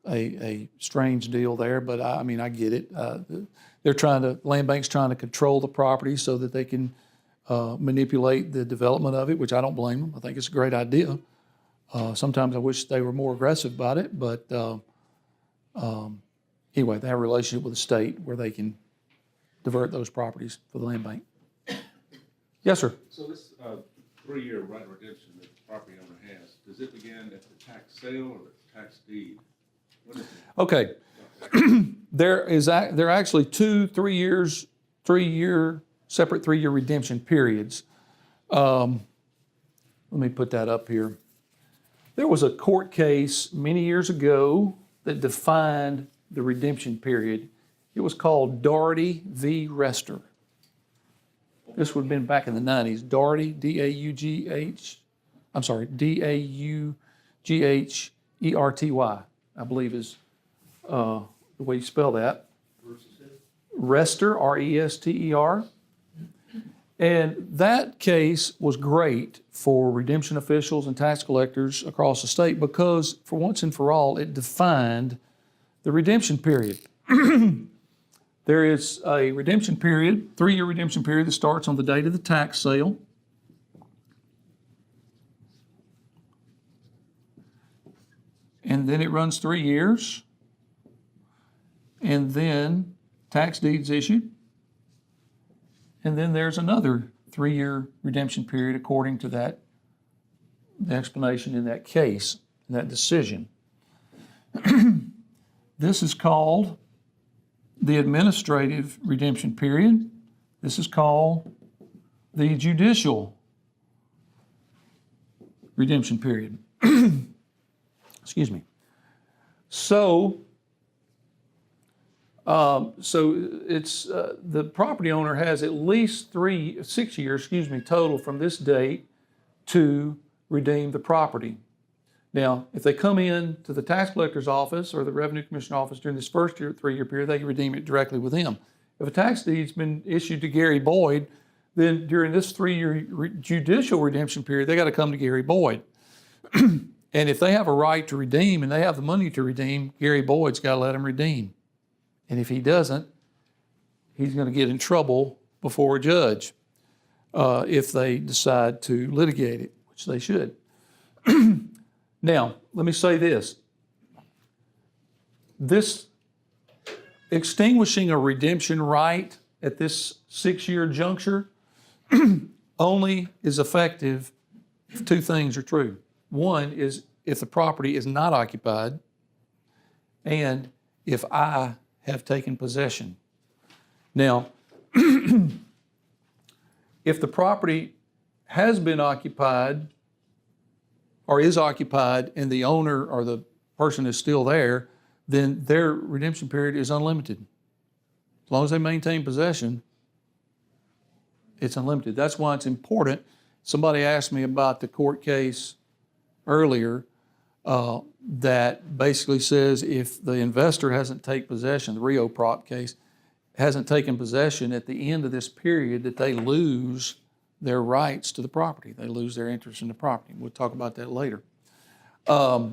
a strange deal there, but I get it. Land bank's trying to control the property so that they can manipulate the development of it, which I don't blame them. I think it's a great idea. Sometimes I wish they were more aggressive about it, but anyway, they have a relationship with the state where they can divert those properties for the land bank. Yes, sir. So this 3-year right of redemption that the property owner has, does it begin at the tax sale or the tax deed? When is it? Okay. There are actually two 3-year redemption periods. Let me put that up here. There was a court case many years ago that defined the redemption period. It was called Doherty v. Rester. This would have been back in the 90s. Doherty, D-A-U-G-H, D-A-U-G-H-E-R-T-Y, I believe is the way you spell that. Rester, R-E-S-T-E-R. And that case was great for redemption officials and tax collectors across the state because, for once and for all, it defined the redemption period. There is a redemption period, 3-year redemption period that starts on the date of the tax sale. And then it runs 3 years. And then tax deeds issued. And then there's another 3-year redemption period according to the explanation in that case, in that decision. This is called the administrative redemption period. This is called the judicial redemption period. Excuse me. So it's the property owner has at least 6 years, total from this date to redeem the property. Now, if they come in to the tax collector's office or the revenue commissioner office during this first 3-year period, they can redeem it directly with him. If a tax deed's been issued to Gary Boyd, then during this 3-year judicial redemption period, they got to come to Gary Boyd. And if they have a right to redeem and they have the money to redeem, Gary Boyd's got to let them redeem. And if he doesn't, he's going to get in trouble before a judge if they decide to litigate it, which they should. Now, let me say this. This extinguishing a redemption right at this 6-year juncture only is effective if 2 things are true. One is if the property is not occupied and if I have taken possession. Now, if the property has been occupied or is occupied and the owner or the person is still there, then their redemption period is unlimited. As long as they maintain possession, it's unlimited. That's why it's important. Somebody asked me about the court case earlier that basically says if the investor hasn't taken possession, the Rio Prop case, hasn't taken possession at the end of this period, that they lose their rights to the property. They lose their interest in the property. We'll talk about that later. Now,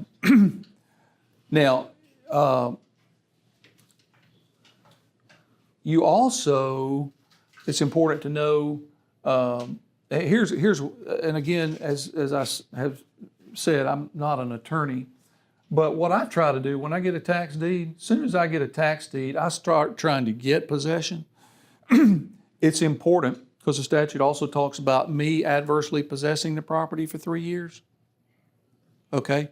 you also, it's important to know, here's, and again, as I have said, I'm not an attorney, but what I try to do when I get a tax deed, as soon as I get a tax deed, I start trying to get possession. It's important because the statute also talks about me adversely possessing the property for 3 years. Okay?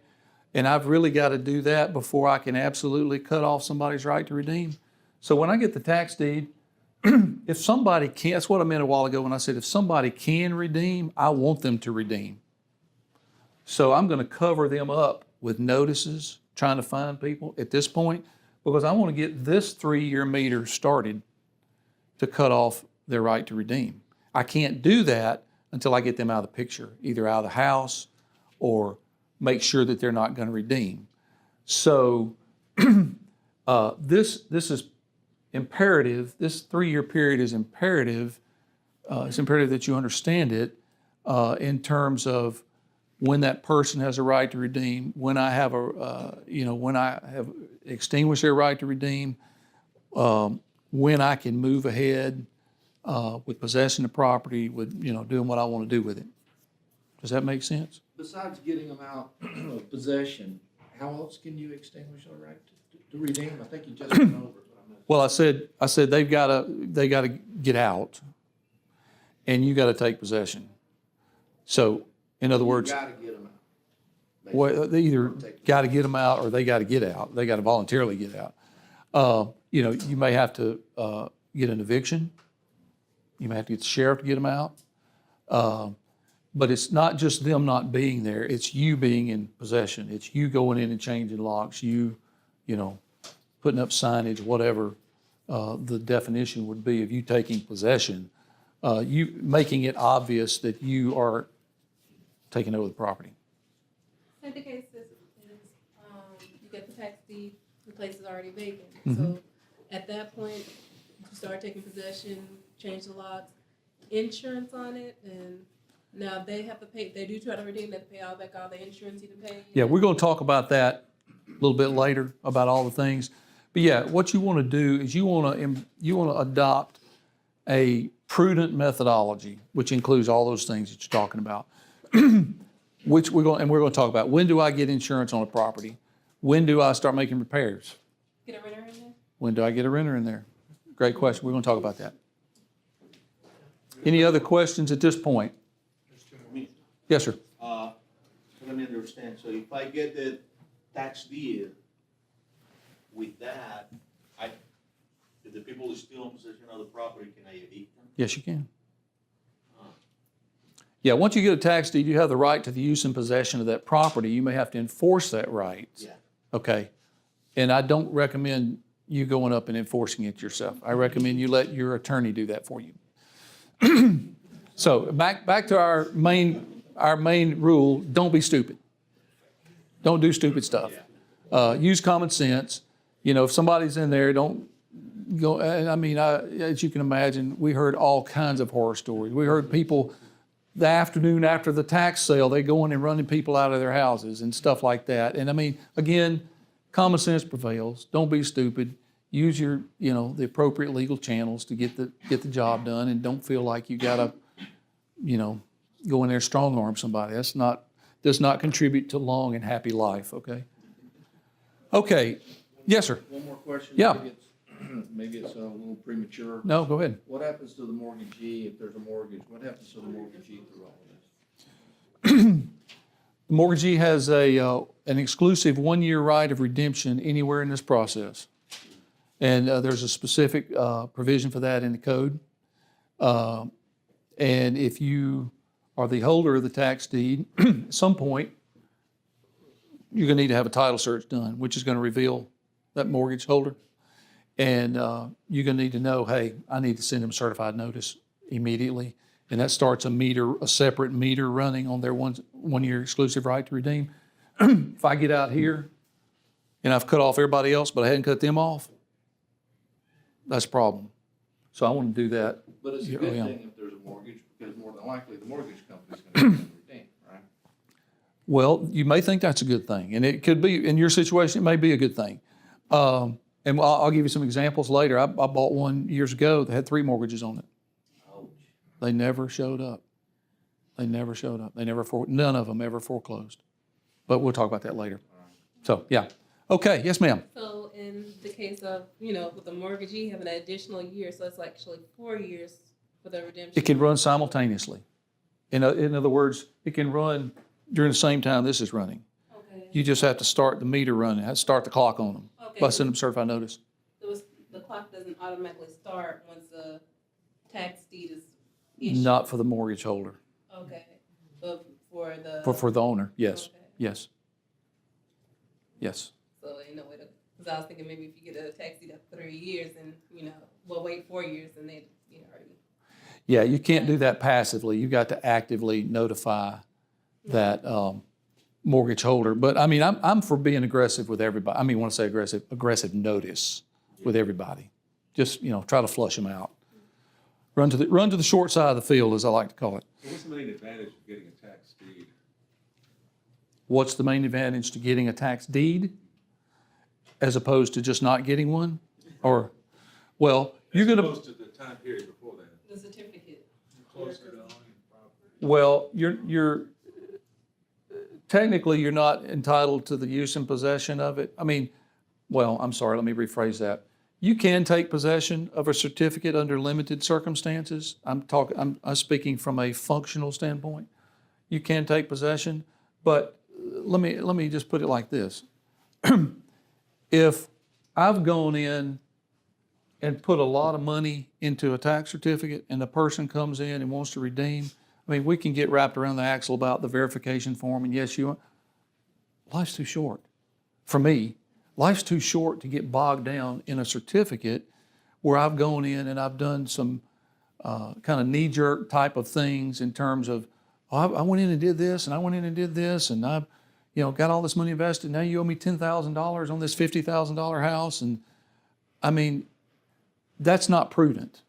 And I've really got to do that before I can absolutely cut off somebody's right to redeem. So when I get the tax deed, if somebody can, that's what I meant a while ago when I said if somebody can redeem, I want them to redeem. So I'm going to cover them up with notices, trying to find people at this point, because I want to get this 3-year meter started to cut off their right to redeem. I can't do that until I get them out of the picture, either out of the house or make sure that they're not going to redeem. So this is imperative. This 3-year period is imperative. It's imperative that you understand it in terms of when that person has a right to redeem, when I have when I have extinguished their right to redeem, when I can move ahead with possessing the property, with doing what I want to do with it. Does that make sense? Besides getting them out of possession, how else can you extinguish a right to redeem? I think you just went over it. Well, I said they got to get out, and you got to take possession. So, in other words, You gotta get them out. well, they either got to get them out or they got to get out. They got to voluntarily get out. You know, you may have to get an eviction. You may have to get the sheriff to get them out. But it's not just them not being there, it's you being in possession. It's you going in and changing locks, you know, putting up signage, whatever the definition would be of you taking possession. You making it obvious that you are taking over the property. So the case is, you get the tax deed, the place is already vacant. Mhm. So at that point, you start taking possession, change the locks, insurance on it, and now they have to pay, they do try to redeem, they have to pay all back all the insurance you pay. Yeah, we're going to talk about that a little bit later, about all the things. But yeah, what you want to do is you want to adopt a prudent methodology, which includes all those things that you're talking about. Which we're going to talk about. When do I get insurance on a property? When do I start making repairs? Get a renter in there? When do I get a renter in there? Great question. We're going to talk about that. Any other questions at this point? Yes, sir. Let me understand, so if I get the tax deed, with that, if the people is still in possession of the property, can I evict them? Yes, you can. Yeah, once you get a tax deed, you have the right to the use and possession of that property. You may have to enforce that right. Yeah. Okay. And I don't recommend you going up and enforcing it yourself. I recommend you let your attorney do that for you. So back to our main rule, don't be stupid. Don't do stupid stuff. Use common sense. You know, if somebody's in there, don't go, I mean, as you can imagine, we heard all kinds of horror stories. We heard people, the afternoon after the tax sale, they go in and running people out of their houses and stuff like that. And I mean, again, common sense prevails. Don't be stupid. Use your, you know, the appropriate legal channels to get the job done, and don't feel like you gotta, you know, go in there strong arm somebody. Does not contribute to long and happy life, okay? Okay, yes, sir. One more question? Yeah. Maybe it's a little premature. No, go ahead. What happens to the mortgagee if there's a mortgage? What happens to the mortgagee through all of this? The mortgagee has an exclusive 1-year right of redemption anywhere in this process. And there's a specific provision for that in the code. And if you are the holder of the tax deed, at some point, you're going to need to have a title search done, which is going to reveal that mortgage holder. And you're going to need to know, hey, I need to send them a certified notice immediately. And that starts a separate meter running on their 1-year exclusive right to redeem. If I get out here and I've cut off everybody else, but I hadn't cut them off, that's a problem. So I want to do that. But it's a Yeah, good yeah. thing if there's a mortgage, because more than likely, the mortgage company's gonna get them redeemed, right? Well, you may think that's a good thing, and it could be, in your situation, it may be a good thing. And I'll give you some examples later. I bought one years ago that had 3 mortgages on it. Ouch. They never showed up. None of them ever foreclosed. But we'll talk about that later. So, yeah. Okay, yes, ma'am. So in the case of, you know, with the mortgagee having an additional year, so it's actually 4 years for the redemption. It can run simultaneously. In other words, it can run during the same time this is running. Okay. You just have to start the meter running, have to start the clock on them. Okay. By sending them certified notice. The clock doesn't automatically start once the tax deed is issued? Not for the mortgage holder. Okay, but for the. For the owner, yes, Okay. yes. Yes. So in a way, because I was thinking maybe if you get a tax deed after 3 years and, you know, well, wait 4 years and they, you know, already. Yeah, you can't do that passively. You've got to actively notify that mortgage holder. But I mean, I'm for being aggressive with everybody. I mean, when I say aggressive notice with everybody. Just, you know, try to flush them out. Run to the short side of the field, as I like to call it. So what's the main advantage of getting a tax deed? What's the main advantage to getting a tax deed as opposed to just not getting one? Or, well, you're going As to, opposed to the time period before that. The certificate. Closer to owning property. well, you're technically you're not entitled to the use and possession of it. I mean, well, I'm sorry, let me rephrase that. You can take possession of a certificate under limited circumstances. I'm speaking from a functional standpoint. You can take possession, but let me just put it like this. If I've gone in and put a lot of money into a tax certificate, and the person comes in and wants to redeem. I mean, we can get wrapped around the axle about the verification form, and yes, life's too short. For me, life's too short to get bogged down in a certificate where I've gone in and I've done some kind of knee-jerk type of things in terms of, oh, I went in and did this, and I went in and did this, and I've got all this money invested. Now you owe me $10,000 on this $50,000 house, and I mean, that's not prudent,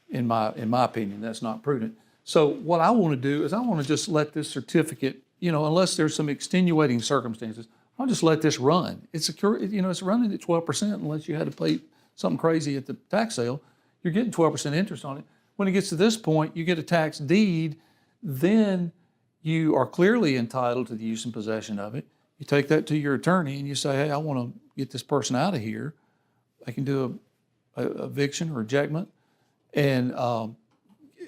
in my opinion. That's not prudent. So what I want to do is I want to just let this certificate, unless there's some extenuating circumstances, I'll just let this run. It's running at 12% unless you had to pay something crazy at the tax sale. You're getting 12% interest on it. When it gets to this point, you get a tax deed, then you are clearly entitled to the use and possession of it. You take that to your attorney and you say, hey, I want to get this person out of here. I can do a eviction or ejectment. And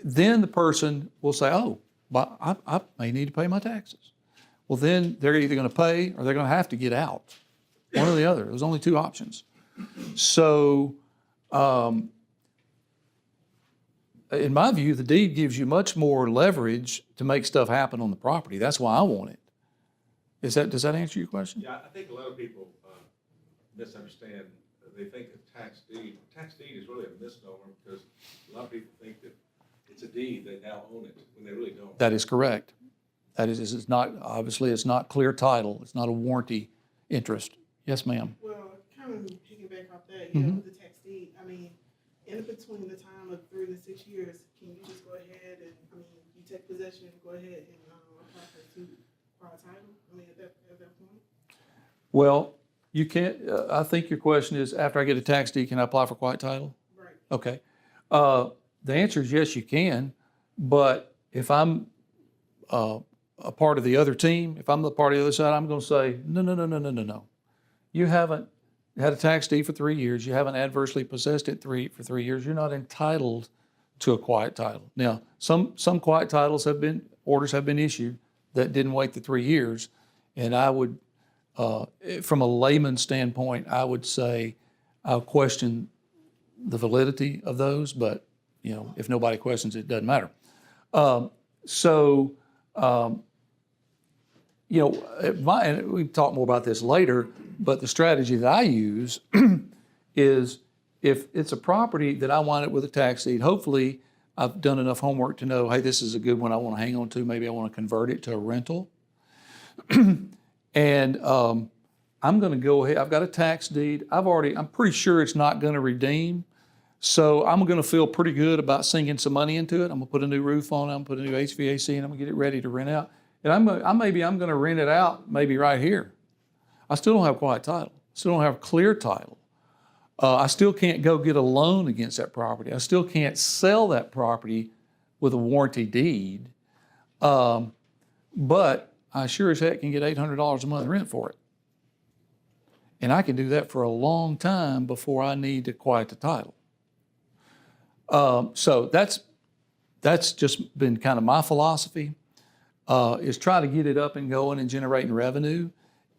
then the person will say, oh, but I may need to pay my taxes. Well, then they're either going to pay or they're going to have to get out. One or the other. There's only two options. So, in my view, the deed gives you much more leverage to make stuff happen on the property. That's why I want it. Does that answer your question? Yeah, I think a lot of people misunderstand. They think a tax deed is really a misnomer because a lot of people think that it's a deed, they now own it, when they really don't. That is correct. That is, it's not, obviously, it's not clear title. It's not a warranty interest. Yes, ma'am. Well, kind of piggyback off that, with the tax deed, I mean, in between the time of 3 to 6 years, can you just go ahead and, you take possession and go ahead and apply for quiet title? I mean, at that point? Well, you can't, I think your question is, after I get a tax deed, can I apply for quiet title? Right. Okay. The answer is yes, you can. But if I'm a part of the other team, if I'm the party on the other side, I'm going to say, no. You haven't had a tax deed for 3 years. You haven't adversely possessed it for 3 years. You're not entitled to a quiet title. Now, some quiet titles orders have been issued that didn't wait the 3 years. And I would, from a layman standpoint, I would say I'll question the validity of those, but if nobody questions it, it doesn't matter. And we can talk more about this later, but the strategy that I use is if it's a property that I want it with a tax deed, hopefully I've done enough homework to know, hey, this is a good one I want to hang on to. Maybe I want to convert it to a rental. And I'm going to go ahead. I've got a tax deed. I'm pretty sure it's not going to redeem. So I'm going to feel pretty good about sinking some money into it. I'm going to put a new roof on it. I'm going to put a new HVAC, and I'm going to get it ready to rent out. And I'm going to rent it out maybe right here. I still don't have quiet title. Still don't have clear title. I still can't go get a loan against that property. I still can't sell that property with a warranty deed. But I sure as heck can get $800 a month rent for it. And I can do that for a long time before I need to quiet the title. So that's just been kind of my philosophy, is try to get it up and going and generating revenue.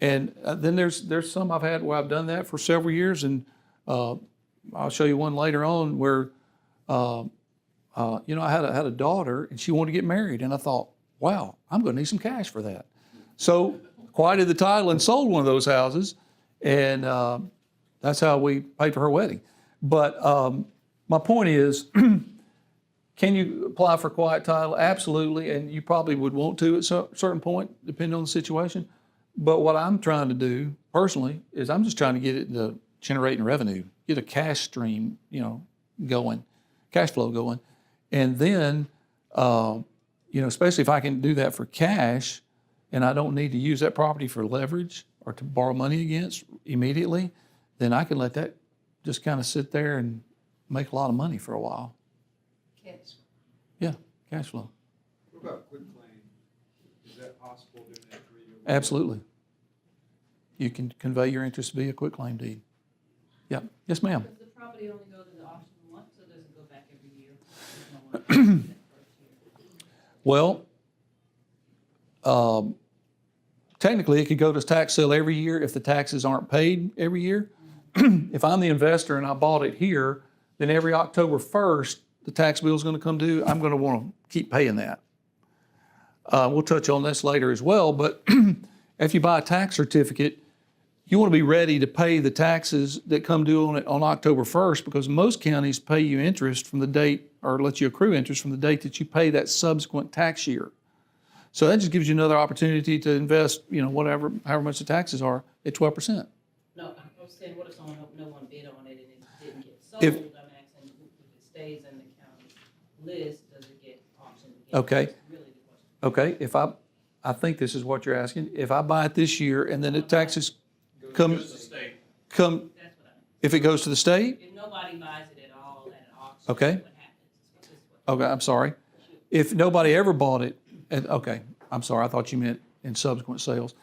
And then there's some I've had where I've done that for several years, and I'll show you one later on where I had a daughter and she wanted to get married, and I thought, wow, I'm going to need some cash for that. So quieted the title and sold one of those houses, and that's how we paid for her wedding. But my point is, can you apply for quiet title? Absolutely, and you probably would want to at a certain point, depending on the situation. But what I'm trying to do personally is I'm just trying to get it into generating revenue, get a cash stream, going, cash flow going, and then, especially if I can do that for cash, and I don't need to use that property for leverage or to borrow money against immediately, then I can let that just kind of sit there and make a lot of money for a while. Cash. Yeah, cash flow. What about quitclaim? Is that possible during that 3-year? Absolutely. You can convey your interest via quitclaim deed. Yeah. Yes, ma'am. Does the property only go to the auction once, or does it go back every year? Well, technically it could go to tax sale every year if the taxes aren't paid every year. if I'm the investor and I bought it here, then every October 1st, the tax bill is going to come due. I'm going to want to keep paying that. We'll touch on this later as well, but if you buy a tax certificate, you want to be ready to pay the taxes that come due on it on October 1st, because most counties pay you interest from the date, or let you accrue interest from the date that you pay that subsequent tax year. So that just gives you another opportunity to invest, however much the taxes are at 12%. No, I was saying, what if no one bid on it and it didn't get sold? If- I'm asking, if it stays in the county's list, does it get auctioned again? Okay. That's really the question. Okay, I think this is what you're asking. If I buy it this year and then the taxes come, Just the state. That's what I mean. if it goes to the state? If nobody buys it at all at an auction, Okay. what happens? This is what- Okay, I'm sorry. If nobody ever bought it, and, okay, I'm sorry, I thought you meant in subsequent sales.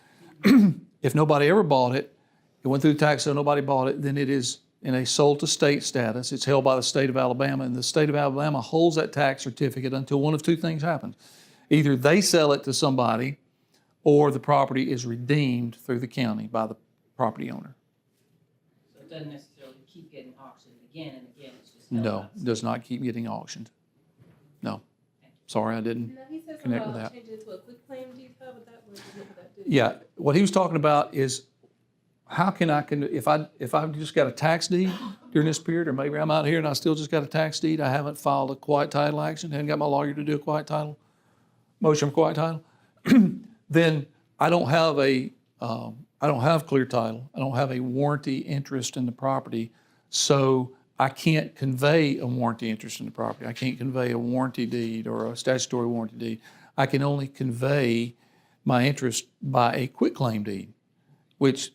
If nobody ever bought it, it went through the tax sale, nobody bought it, then it is in a sold to state status. It's held by the state of Alabama, and the state of Alabama holds that tax certificate until one of two things happens. Either they sell it to somebody, or the property is redeemed through the county by the property owner. So it doesn't necessarily keep getting auctioned again and again, it's just. held No, by the does state. not keep getting auctioned. No, sorry, I didn't. Now, he said something Connect with about that. changing it to a quick claim deed. How would that work? What would that do? Yeah, what he was talking about is how can if I've just got a tax deed during this period, or maybe I'm out here and I still just got a tax deed, I haven't filed a quiet title action, haven't got my lawyer to do a quiet title, motion for quiet title, then I don't have clear title. I don't have a warranty interest in the property, so I can't convey a warranty interest in the property. I can't convey a warranty deed or a statutory warranty deed. I can only convey my interest by a quitclaim deed, which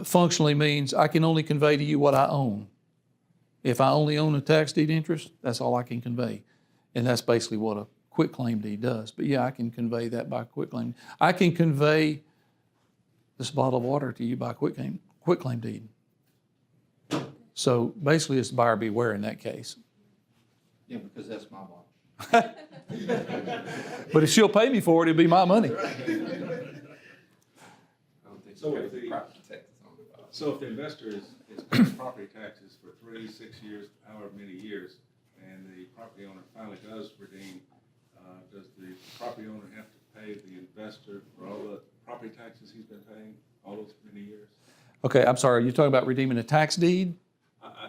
functionally means I can only convey to you what I own. If I only own a tax deed interest, that's all I can convey. And that's basically what a quitclaim deed does. But yeah, I can convey that by quitclaim. I can convey this bottle of water to you by quitclaim deed. So basically it's buyer beware in that case. Yeah, because that's my bond. But if she'll pay me for it, it'll be my money. I don't think So so. if the- Property taxes on it. So if the investor is paying property taxes for 3, 6 years, however many years, and the property owner finally does redeem, does the property owner have to pay the investor for all the property taxes he's been paying all those many years? Okay, I'm sorry, you're talking about redeeming a tax deed?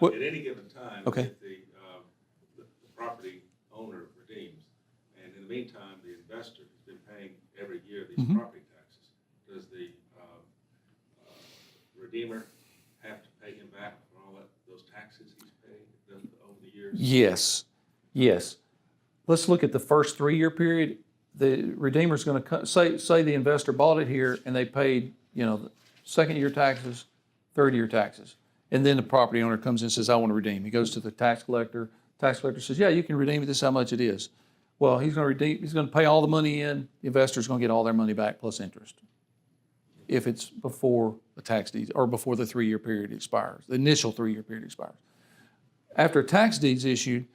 What- At any given time, Okay. if the property owner redeems, and in the meantime, the investor has been paying every year these Mhm. property taxes, does the redeemer have to pay him back for all those taxes he's paid over the years? Yes, yes. Let's look at the first 3-year period. The redeemer's going to say the investor bought it here and they paid, the second year taxes, third year taxes. And then the property owner comes in and says, I want to redeem. He goes to the tax collector. Tax collector says, yeah, you can redeem it. This is how much it is. Well, he's going to pay all the money in. The investor's going to get all their money back plus interest, if it's before the tax deed or before the 3-year period expires, the initial 3-year period expires. After a tax deed's issued,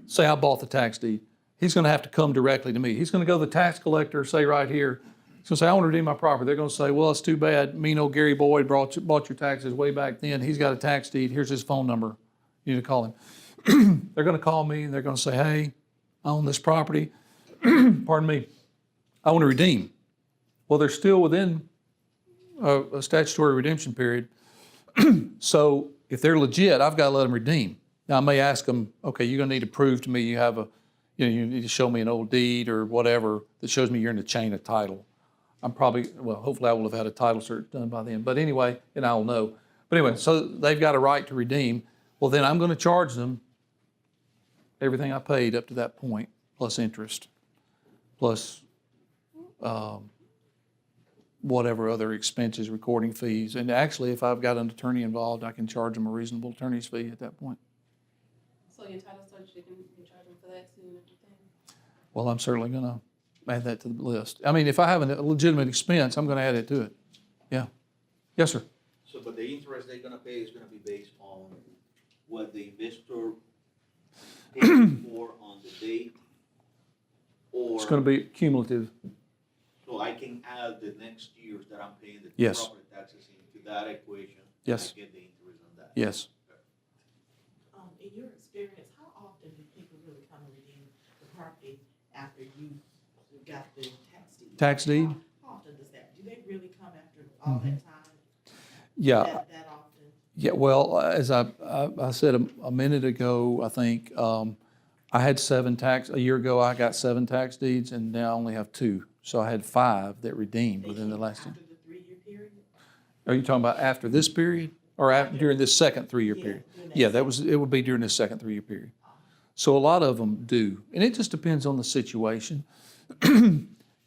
say I bought the tax deed, he's going to have to come directly to me. He's going to go to the tax collector, say right here, he's going to say, I want to redeem my property. They're going to say, well, it's too bad. Mean old Gary Boyd bought your taxes way back then. He's got a tax deed. Here's his phone number. You need to call him. They're going to call me and they're going to say, hey, I own this property. Pardon me. I want to redeem. Well, they're still within a statutory redemption period. So if they're legit, I've got to let them redeem. Now, I may ask them, okay, you're going to need to prove to me you have you need to show me an old deed or whatever that shows me you're in the chain of title. Hopefully I will have had a title search done by then. But anyway, and I'll know. But anyway, so they've got a right to redeem. Well, then I'm going to charge them everything I paid up to that point, plus interest, plus whatever other expenses, recording fees. And actually, if I've got an attorney involved, I can charge them a reasonable attorney's fee at that point. So your title search, you can charge them for that too and everything. Well, I'm certainly going to add that to the list. I mean, if I have a legitimate expense, I'm going to add it to it. Yeah. Yes, sir. So, but the interest they're gonna pay is gonna be based on what the investor paid for on the date? Or, It's going to be cumulative. so I can add the next years that I'm paying the Yes. property taxes into that equation? Yes. And I get the interest. Yes. In your experience, how often do people really come and redeem the property after you got the tax deed? Tax deed? How often does that, do they really come after all that time? Yeah. That often? Yeah, well, as I said a minute ago, I think, I had a year ago, I got 7 tax deeds, and now I only have 2. So I had 5 that redeemed They within the came last year. after the 3-year period? Are you talking about after this period, or during this second 3-year Yeah, period? during that Yeah, second. it would be during this second 3-year period. So a lot of them do, and it just depends on the situation.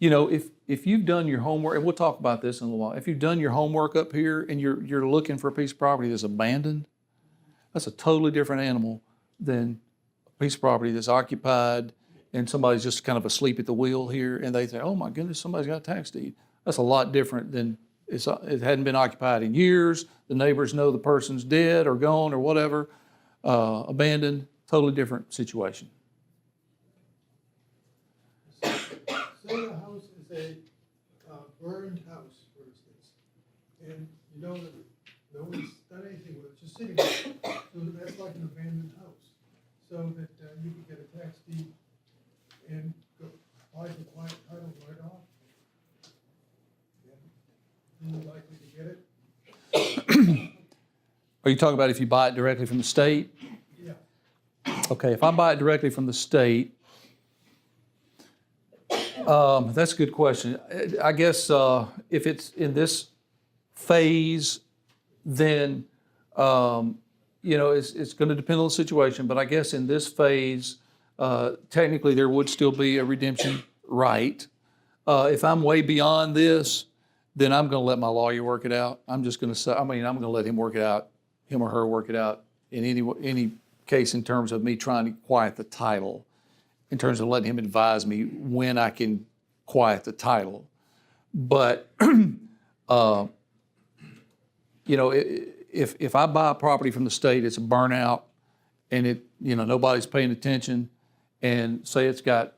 You know, if you've done your homework, and we'll talk about this in a little while, if you've done your homework up here and you're looking for a piece of property that's abandoned, that's a totally different animal than a piece of property that's occupied and somebody's just kind of asleep at the wheel here and they say, oh my goodness, somebody's got a tax deed. That's a lot different than it hadn't been occupied in years. The neighbors know the person's dead or gone or whatever, abandoned, totally different situation. Say the house is a burned house, for instance, and you know that no one's done anything with it, just sitting there. So that's like an abandoned house. So that you can get a tax deed and go buy the quiet title right off. And you're likely to get it. Are you talking about if you buy it directly from the state? Yeah. Okay, if I buy it directly from the state, that's a good question. I guess if it's in this phase, then you know it's going to depend on the situation. But I guess in this phase, technically there would still be a redemption right. If I'm way beyond this, then I'm going to let my lawyer work it out. I'm just going to say, I'm going to let him work it out, him or her work it out in any case in terms of me trying to quiet the title, in terms of letting him advise me when I can quiet the title. But, you know, if I buy a property from the state, it's a burnout and nobody's paying attention, and say it's got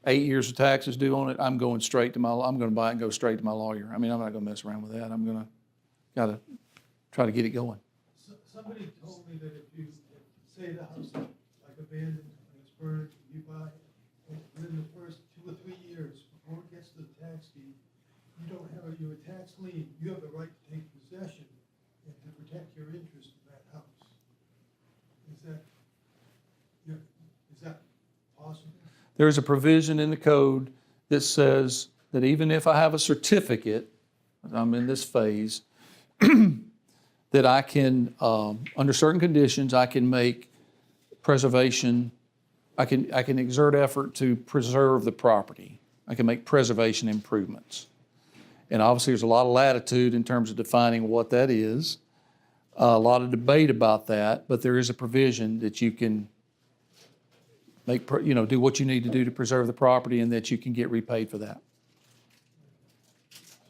8 years of taxes due on it, I'm going to buy it and go straight to my lawyer. I mean, I'm not going to mess around with that. I'm going to gotta try to get it going. Somebody told me that if you say the house is like abandoned and it's burned, you buy it, and within the first 2 or 3 years before it gets to the tax deed, you don't have you're a tax lien. You have the right to take possession and to protect your interest in that house. Is that possible? There is a provision in the code that says that even if I have a certificate, I'm in this phase, that I can, under certain conditions, I can make preservation, I can exert effort to preserve the property. I can make preservation improvements. And obviously there's a lot of latitude in terms of defining what that is, a lot of debate about that, but there is a provision that you can do what you need to do to preserve the property and that you can get repaid for that.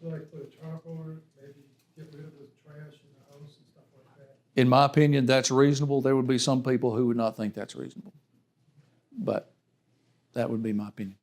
So like put a tarp over it, maybe get rid of the trash in the house and stuff like that. In my opinion, that's reasonable. There would be some people who would not think that's reasonable. But that would be my opinion.